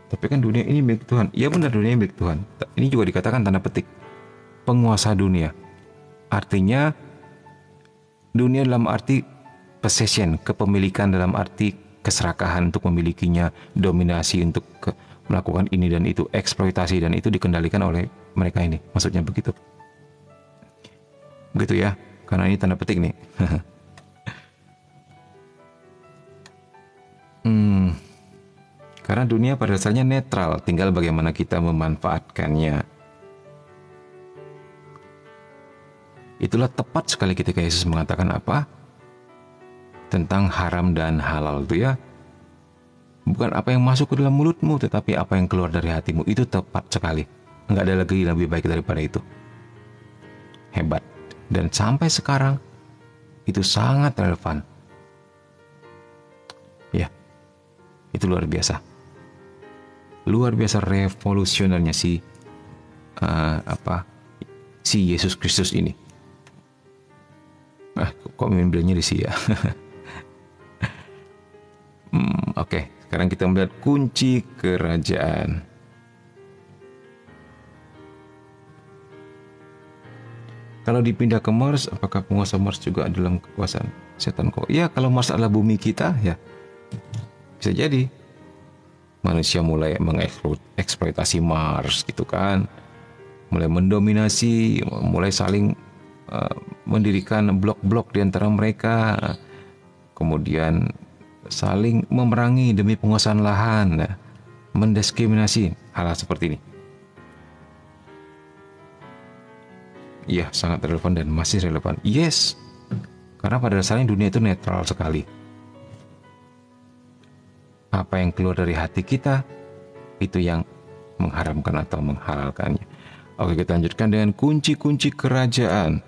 S1: Tapi kan dunia ini milik Tuhan. Ya benar, dunia milik Tuhan. Ini juga dikatakan tanda petik penguasa dunia. Artinya dunia dalam arti possession, kepemilikan dalam arti keserakahan untuk memilikinya, dominasi untuk melakukan ini dan itu, eksploitasi, dan itu dikendalikan oleh mereka ini. Maksudnya begitu. Begitu ya, karena ini tanda petik nih. Karena dunia pada dasarnya netral, tinggal bagaimana kita memanfaatkannya. Itulah tepat sekali ketika Yesus mengatakan apa? Tentang haram dan halal itu ya. Bukan apa yang masuk ke dalam mulutmu, tetapi apa yang keluar dari hatimu. Itu tepat sekali. Enggak ada lagi lebih baik daripada itu. Hebat. Dan sampai sekarang, itu sangat relevan. Ya, itu luar biasa. Luar biasa revolusionernya si Yesus Kristus ini. Kok Mimin bilangnya di si ya? Oke. Sekarang kita melihat kunci kerajaan. Kalau dipindah ke Mars, apakah penguasa Mars juga dalam kekuasaan setan kok? Ya, kalau Mars adalah bumi kita, ya bisa jadi. Manusia mulai mengeksploitasi Mars gitu kan. Mulai mendominasi, mulai saling mendirikan blok-blok di antara mereka. Kemudian saling memerangi demi penguasaan lahan, mendiskriminasi, hal-hal seperti ini. Iya, sangat relevan dan masih relevan. Yes, karena pada dasarnya dunia itu netral sekali. Apa yang keluar dari hati kita, itu yang mengharamkan atau menghalalkannya. Oke, kita lanjutkan dengan kunci-kunci kerajaan.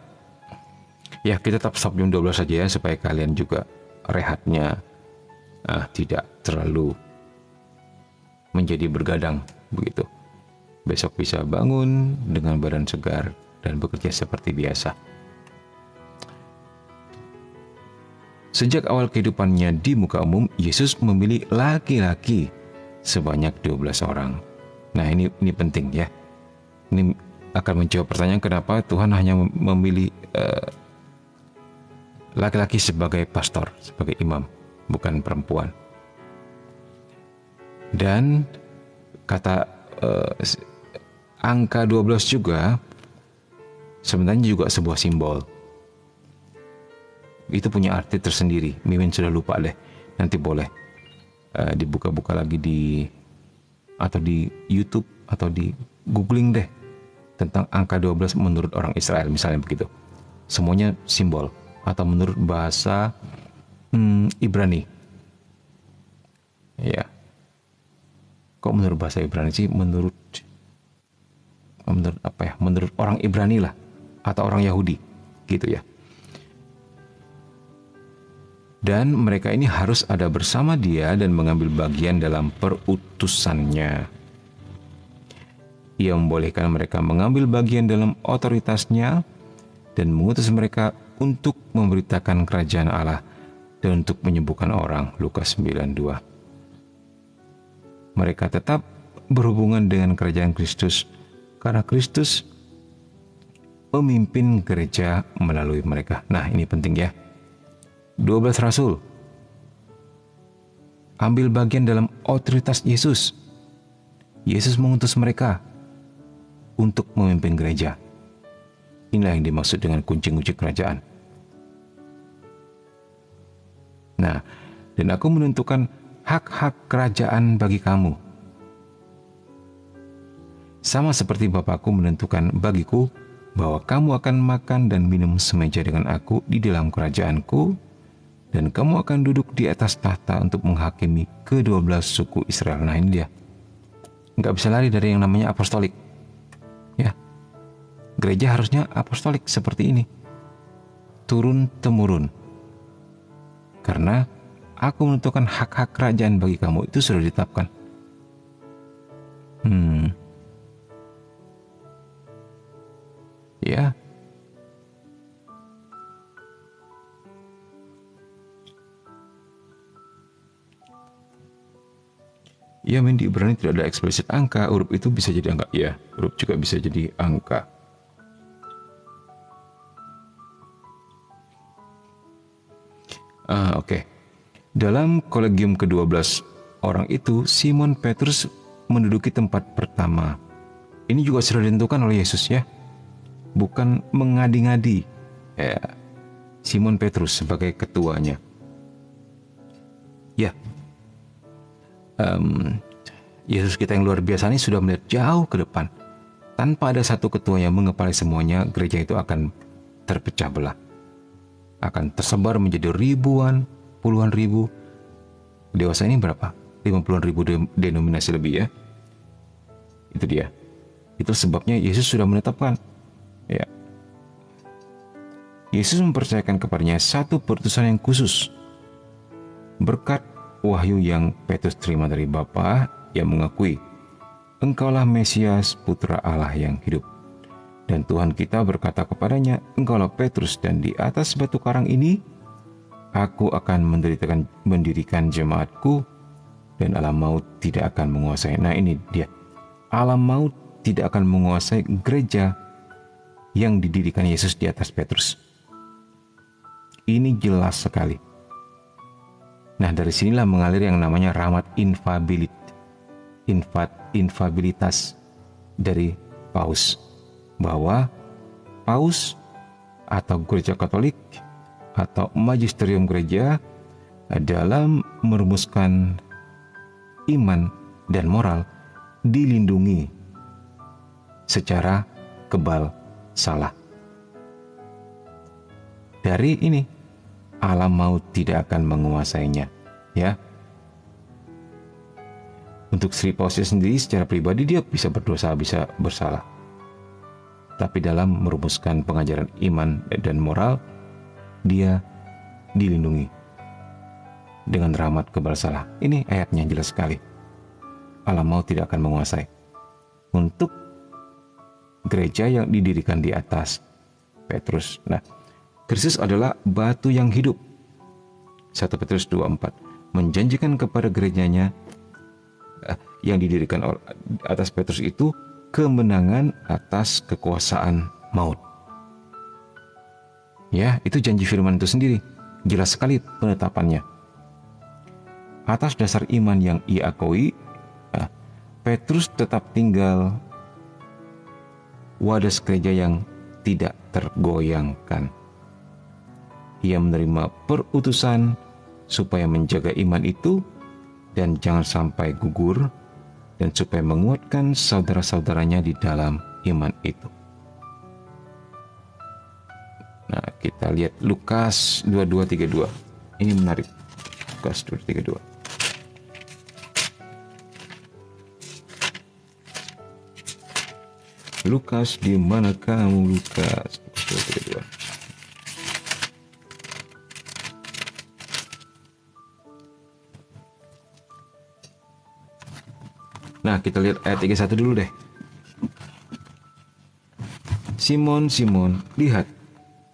S1: Ya, kita tetap stop jam 12 saja ya, supaya kalian juga rehatnya tidak terlalu menjadi bergadang begitu. Besok bisa bangun dengan badan segar dan bekerja seperti biasa. Sejak awal kehidupannya di muka umum, Yesus memilih laki-laki sebanyak 12 orang. Nah, ini penting ya. Ini akan menjawab pertanyaan kenapa Tuhan hanya memilih laki-laki sebagai pastor, sebagai imam, bukan perempuan. Dan kata angka 12 juga sebenarnya juga sebuah simbol. Itu punya arti tersendiri. Mimin sudah lupa deh. Nanti boleh dibuka-buka lagi di YouTube atau di googling deh tentang angka 12 menurut orang Israel misalnya begitu. Semuanya simbol atau menurut bahasa Ibrani Ya, kok menurut bahasa Ibrani sih? Menurut apa ya? Menurut orang Ibrani lah, atau orang Yahudi, gitu ya. Dan mereka ini harus ada bersama dia dan mengambil bagian dalam perutusannya. Ia membolehkan mereka mengambil bagian dalam otoritasnya dan mengutus mereka untuk memberitakan kerajaan Allah dan untuk menyembuhkan orang. Lukas 9:2. Mereka tetap berhubungan dengan kerajaan Kristus karena Kristus memimpin gereja melalui mereka. Nah, ini penting ya. 12 rasul ambil bagian dalam otoritas Yesus. Yesus mengutus mereka untuk memimpin gereja. Inilah yang dimaksud dengan kunci-kunci kerajaan. Nah, dan aku menentukan hak-hak kerajaan bagi kamu. Sama seperti Bapakku menentukan bagiku bahwa kamu akan makan dan minum semeja dengan aku di dalam kerajaanku, dan kamu akan duduk di atas tahta untuk menghakimi ke-12 suku Israel. Nah, ini dia. Nggak bisa lari dari yang namanya apostolik. Ya, gereja harusnya apostolik seperti ini. Turun-temurun. Karena aku menentukan hak-hak kerajaan bagi kamu, itu sudah ditetapkan. Ya. Ya, di Ibrani tidak ada eksplisit angka. Huruf itu bisa jadi angka. Ya, huruf juga bisa jadi angka. Oke. Dalam kolegium ke-12 orang itu, Simon Petrus menduduki tempat pertama. Ini juga sudah ditentukan oleh Yesus ya. Bukan mengadi-ngadi. Ya, Simon Petrus sebagai ketuanya. Ya. Yesus kita yang luar biasa ini sudah melihat jauh ke depan. Tanpa ada satu ketua yang mengepalai semuanya, gereja itu akan terpecah belah. Akan tersebar menjadi ribuan, puluhan ribu. Dewasa ini berapa? 50-an ribu denominasi lebih ya. Itu dia. Itu sebabnya Yesus sudah menetapkan. Ya. Yesus mempercayakan kepadanya satu perutusan yang khusus. Berkat wahyu yang Petrus terima dari Bapa yang mengakui, Engkaulah Mesias, Putra Allah yang hidup. Dan Tuhan kita berkata kepadanya, Engkaulah Petrus, dan di atas batu karang ini, aku akan mendirikan jemaatku, dan alam maut tidak akan menguasai. Nah, ini dia. Alam maut tidak akan menguasai gereja yang didirikan Yesus di atas Petrus. Ini jelas sekali. Nah, dari sinilah mengalir yang namanya rahmat infabilitas dari Paus. Bahwa Paus atau gereja Katolik atau magisterium gereja dalam merumuskan iman dan moral dilindungi secara kebal salah. Dari ini, alam maut tidak akan menguasainya, ya. Untuk Sri Pausnya sendiri secara pribadi dia bisa berdosa, bisa bersalah. Tapi dalam merumuskan pengajaran iman dan moral, dia dilindungi dengan rahmat kebal salah. Ini ayatnya jelas sekali. Alam maut tidak akan menguasai. Untuk gereja yang didirikan di atas Petrus. Nah, Kristus adalah batu yang hidup. 1 Petrus 2:4 menjanjikan kepada gerejanya yang didirikan atas Petrus itu kemenangan atas kekuasaan maut. Ya, itu janji firman itu sendiri. Jelas sekali penetapannya. Atas dasar iman yang ia akui, Petrus tetap tinggal wadas gereja yang tidak tergoyangkan. Ia menerima perutusan supaya menjaga iman itu dan jangan sampai gugur, dan supaya menguatkan saudara-saudaranya di dalam iman itu. Nah, kita lihat Lukas 22:32. Ini menarik. Lukas 22:32. Lukas, di mana kamu Lukas? Nah, kita lihat ayat 31 dulu deh. Simon, Simon, lihat,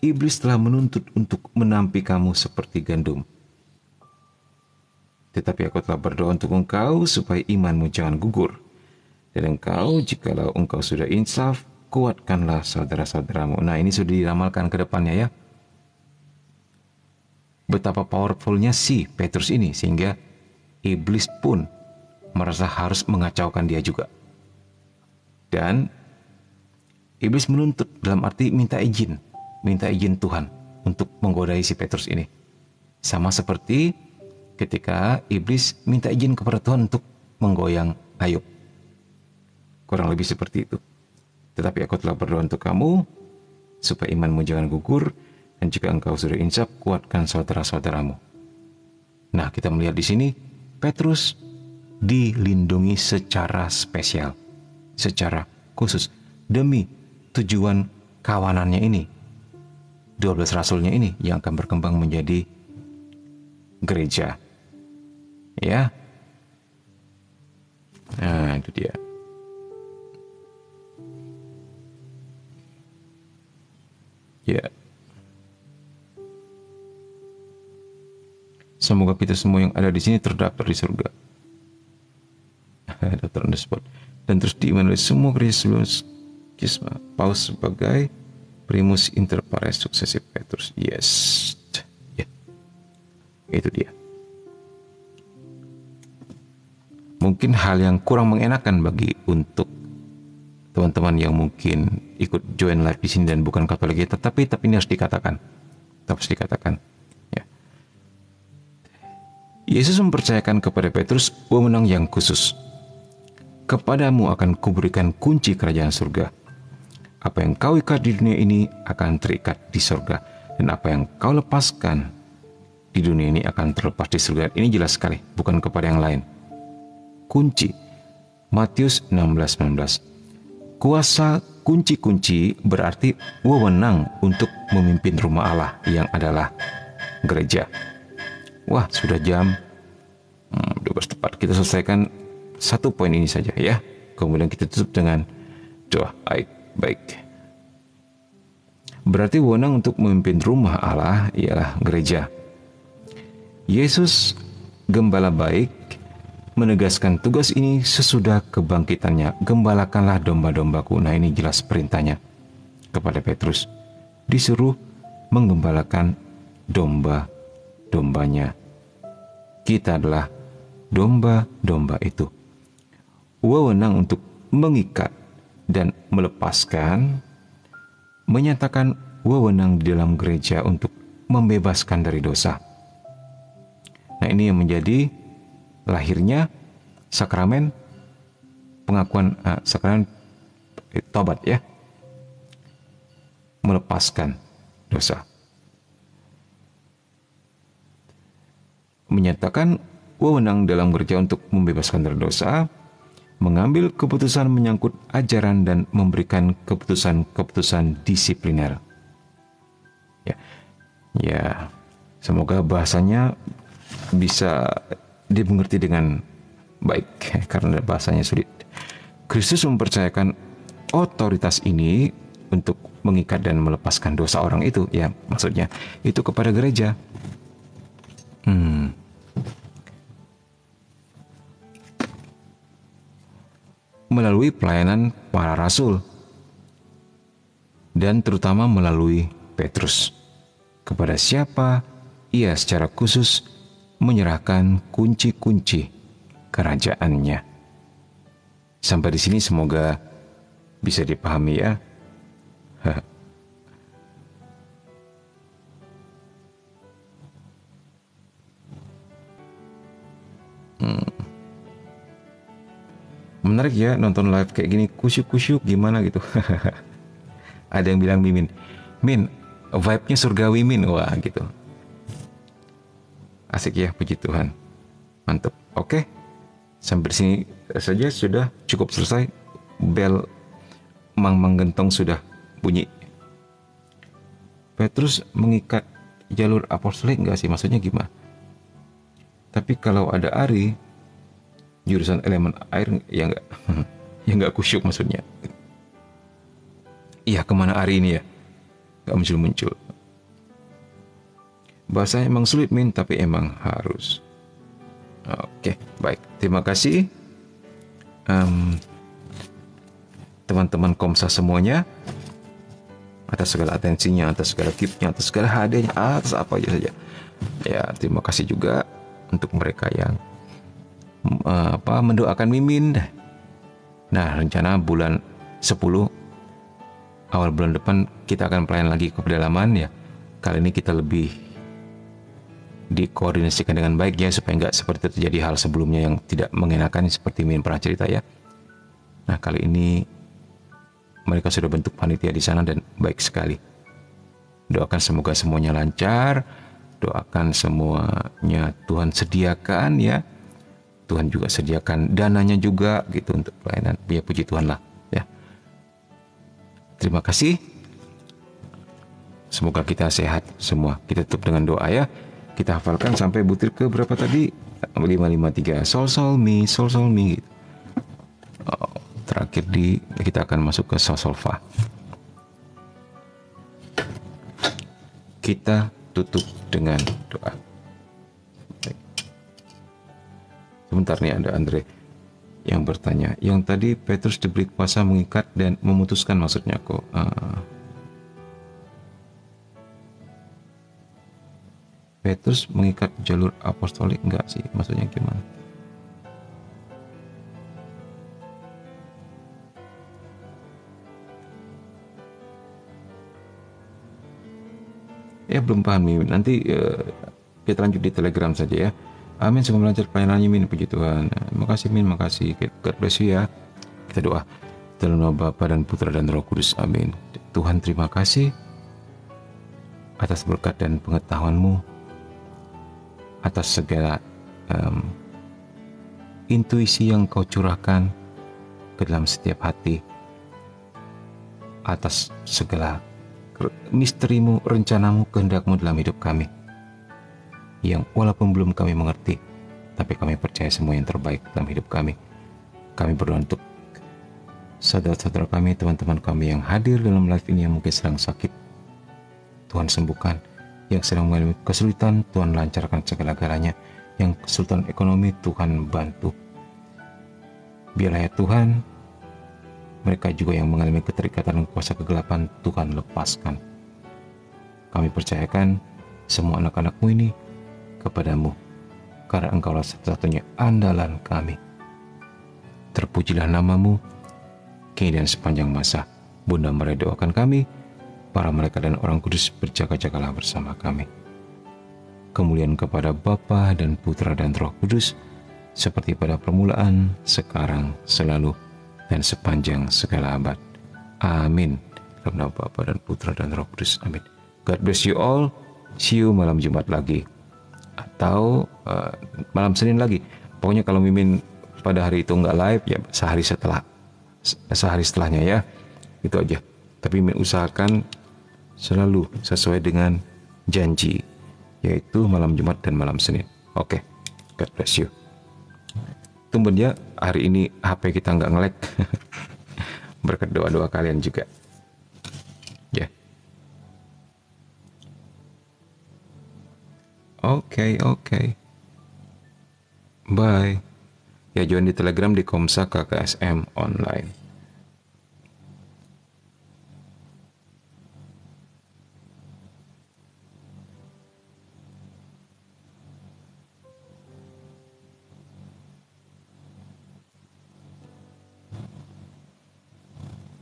S1: iblis telah menuntut untuk menampi kamu seperti gandum. Tetapi aku telah berdoa untuk engkau supaya imanmu jangan gugur. Dan engkau, jikalau engkau sudah insaf, kuatkanlah saudara-saudaramu. Nah, ini sudah diramalkan ke depannya ya. Betapa powerfulnya si Petrus ini, sehingga iblis pun merasa harus mengacaukan dia juga. Dan iblis menuntut dalam arti minta izin Tuhan untuk menggodai si Petrus ini. Sama seperti ketika iblis minta izin kepada Tuhan untuk menggoyang Ayub. Kurang lebih seperti itu. Tetapi aku telah berdoa untuk kamu, supaya imanmu jangan gugur, dan jika engkau sudah insaf, kuatkan saudara-saudaramu. Nah, kita melihat di sini, Petrus dilindungi secara spesial, secara khusus, demi tujuan kawanannya ini, 12 rasulnya ini, yang akan berkembang menjadi gereja. Ya. Nah, itu dia. Ya. Semoga kita semua yang ada di sini terdaftar di surga. Daftar on the spot. Dan terus diimani oleh semua gereja sebelum Kisma. Paus sebagai primus inter pares successi Petrus. Yes. Ya. Itu dia. Mungkin hal yang kurang mengenakan bagi untuk teman-teman yang mungkin ikut join live di sini dan bukan Katolik, tapi ini harus dikatakan. Harus dikatakan. Ya. Yesus mempercayakan kepada Petrus wewenang yang khusus. Kepadamu akan kuberikan kunci kerajaan surga. Apa yang kau ikat di dunia ini akan terikat di surga, dan apa yang kau lepaskan di dunia ini akan terlepas di surga. Ini jelas sekali, bukan kepada yang lain. Kunci. Matius 16:19. Kuasa kunci-kunci berarti wewenang untuk memimpin rumah Allah yang adalah gereja. Wah, sudah jam 12 tepat. Kita selesaikan satu poin ini saja ya. Kemudian kita tutup dengan doa. Baik. Berarti wewenang untuk memimpin rumah Allah ialah gereja. Yesus, gembala baik, menegaskan tugas ini sesudah kebangkitannya. Gembalakanlah domba-dombaku. Nah, ini jelas perintahnya kepada Petrus. Disuruh menggembalakan domba-dombanya. Kita adalah domba-domba itu. Wewenang untuk mengikat dan melepaskan, menyatakan wewenang di dalam gereja untuk membebaskan dari dosa. Nah, ini yang menjadi lahirnya sakramen pengakuan, sakramen tobat ya, melepaskan dosa, menyatakan wewenang dalam gereja untuk membebaskan dari dosa, mengambil keputusan menyangkut ajaran dan memberikan keputusan disipliner. Ya, semoga bahasanya bisa dimengerti dengan baik karena bahasanya sulit. Kristus mempercayakan otoritas ini untuk mengikat dan melepaskan dosa orang itu, ya maksudnya itu kepada gereja. Melalui pelayanan para rasul dan terutama melalui Petrus, kepada siapa ia secara khusus menyerahkan kunci-kunci kerajaannya. Sampai di sini semoga bisa dipahami ya. Menarik ya nonton live kayak gini, kusyuk-kusyuk gimana gitu. Ada yang bilang Min, vibe-nya surgawi Min, wah gitu. Asik ya, puji Tuhan. Mantap. Oke. Sampai sini saja sudah cukup selesai. Bel mang-mang gentong sudah bunyi. Petrus mengikat jalur apostolik enggak sih? Maksudnya gimana? Tapi kalau ada Ari, jurusan elemen air, ya enggak. Ya enggak kusyuk maksudnya. Iya, kemana Ari ini ya? Enggak muncul-muncul. Bahasa emang sulit Min, tapi emang harus. Oke, baik. Terima kasih teman-teman Komsa semuanya atas segala atensinya, atas segala giftnya, atas segala hadiahnya, atas apa aja saja. Ya, terima kasih juga untuk mereka yang mendoakan Mimin. Nah, rencana bulan 10 awal bulan depan kita akan pelayan lagi ke pedalaman ya. Kali ini kita lebih dikoordinasikan dengan baik ya, supaya nggak seperti terjadi hal sebelumnya yang tidak mengenakan seperti Min pernah cerita ya. Nah, kali ini mereka sudah bentuk panitia di sana dan baik sekali. Doakan semoga semuanya lancar, doakan semuanya Tuhan sediakan ya. Tuhan juga sediakan dananya juga gitu untuk pelayanan. Ya, puji Tuhan lah ya. Terima kasih. Semoga kita sehat semua. Kita tutup dengan doa ya. Kita hafalkan sampai butir ke berapa tadi? 553. Sol sol mi gitu. Terakhir kita akan masuk ke sol sol fa. Kita tutup dengan doa. Sebentar nih, ada Andre yang bertanya. Yang tadi Petrus diberi kuasa mengikat dan memutuskan, maksudnya kok. Petrus mengikat jalur apostolik enggak sih? Maksudnya gimana? Ya belum paham Mimin. Nanti kita lanjut di Telegram saja ya. Amin, semoga lancar pelayanannya Min, puji Tuhan. Terima kasih Min, makasih. God bless you ya. Kita doa dalam nama Bapa dan Putra dan Roh Kudus. Amin. Tuhan, terima kasih atas berkat dan pengetahuan-Mu, atas segala intuisi yang Kau curahkan ke dalam setiap hati, atas segala misteri-Mu, rencana-Mu, kehendak-Mu dalam hidup kami, yang walaupun belum kami mengerti, tapi kami percaya semua yang terbaik dalam hidup kami. Kami berdoa untuk saudara-saudara kami, teman-teman kami yang hadir dalam live ini yang mungkin sedang sakit, Tuhan sembuhkan. Yang sedang mengalami kesulitan, Tuhan lancarkan segala-galanya. Yang kesulitan ekonomi, Tuhan bantu. Biarlah ya Tuhan, mereka juga yang mengalami keterikatan kuasa kegelapan, Tuhan lepaskan. Kami percayakan semua anak-anak-Mu ini kepadamu, karena Engkaulah satu-satunya andalan kami. Terpujilah nama-Mu kini dan sepanjang masa. Bunda Maria doakan kami, para malaikat dan orang kudus berjaga-jagalah bersama kami. Kemuliaan kepada Bapa dan Putra dan Roh Kudus, seperti pada permulaan, sekarang, selalu, dan sepanjang segala abad. Amin. Dalam nama Bapa dan Putra dan Roh Kudus. Amin. God bless you all. See you malam Jumat lagi. Atau malam Senin lagi. Pokoknya kalau Mimin pada hari itu nggak live, ya sehari setelahnya ya. Itu aja. Tapi Mimin usahakan selalu sesuai dengan janji, yaitu malam Jumat dan malam Senin. Oke. God bless you. Tumben ya, hari ini HP kita nggak nge-lag. Berkat doa-doa kalian juga. Ya. Oke. Bye. Ya, join di Telegram di Komsa KKSM Online.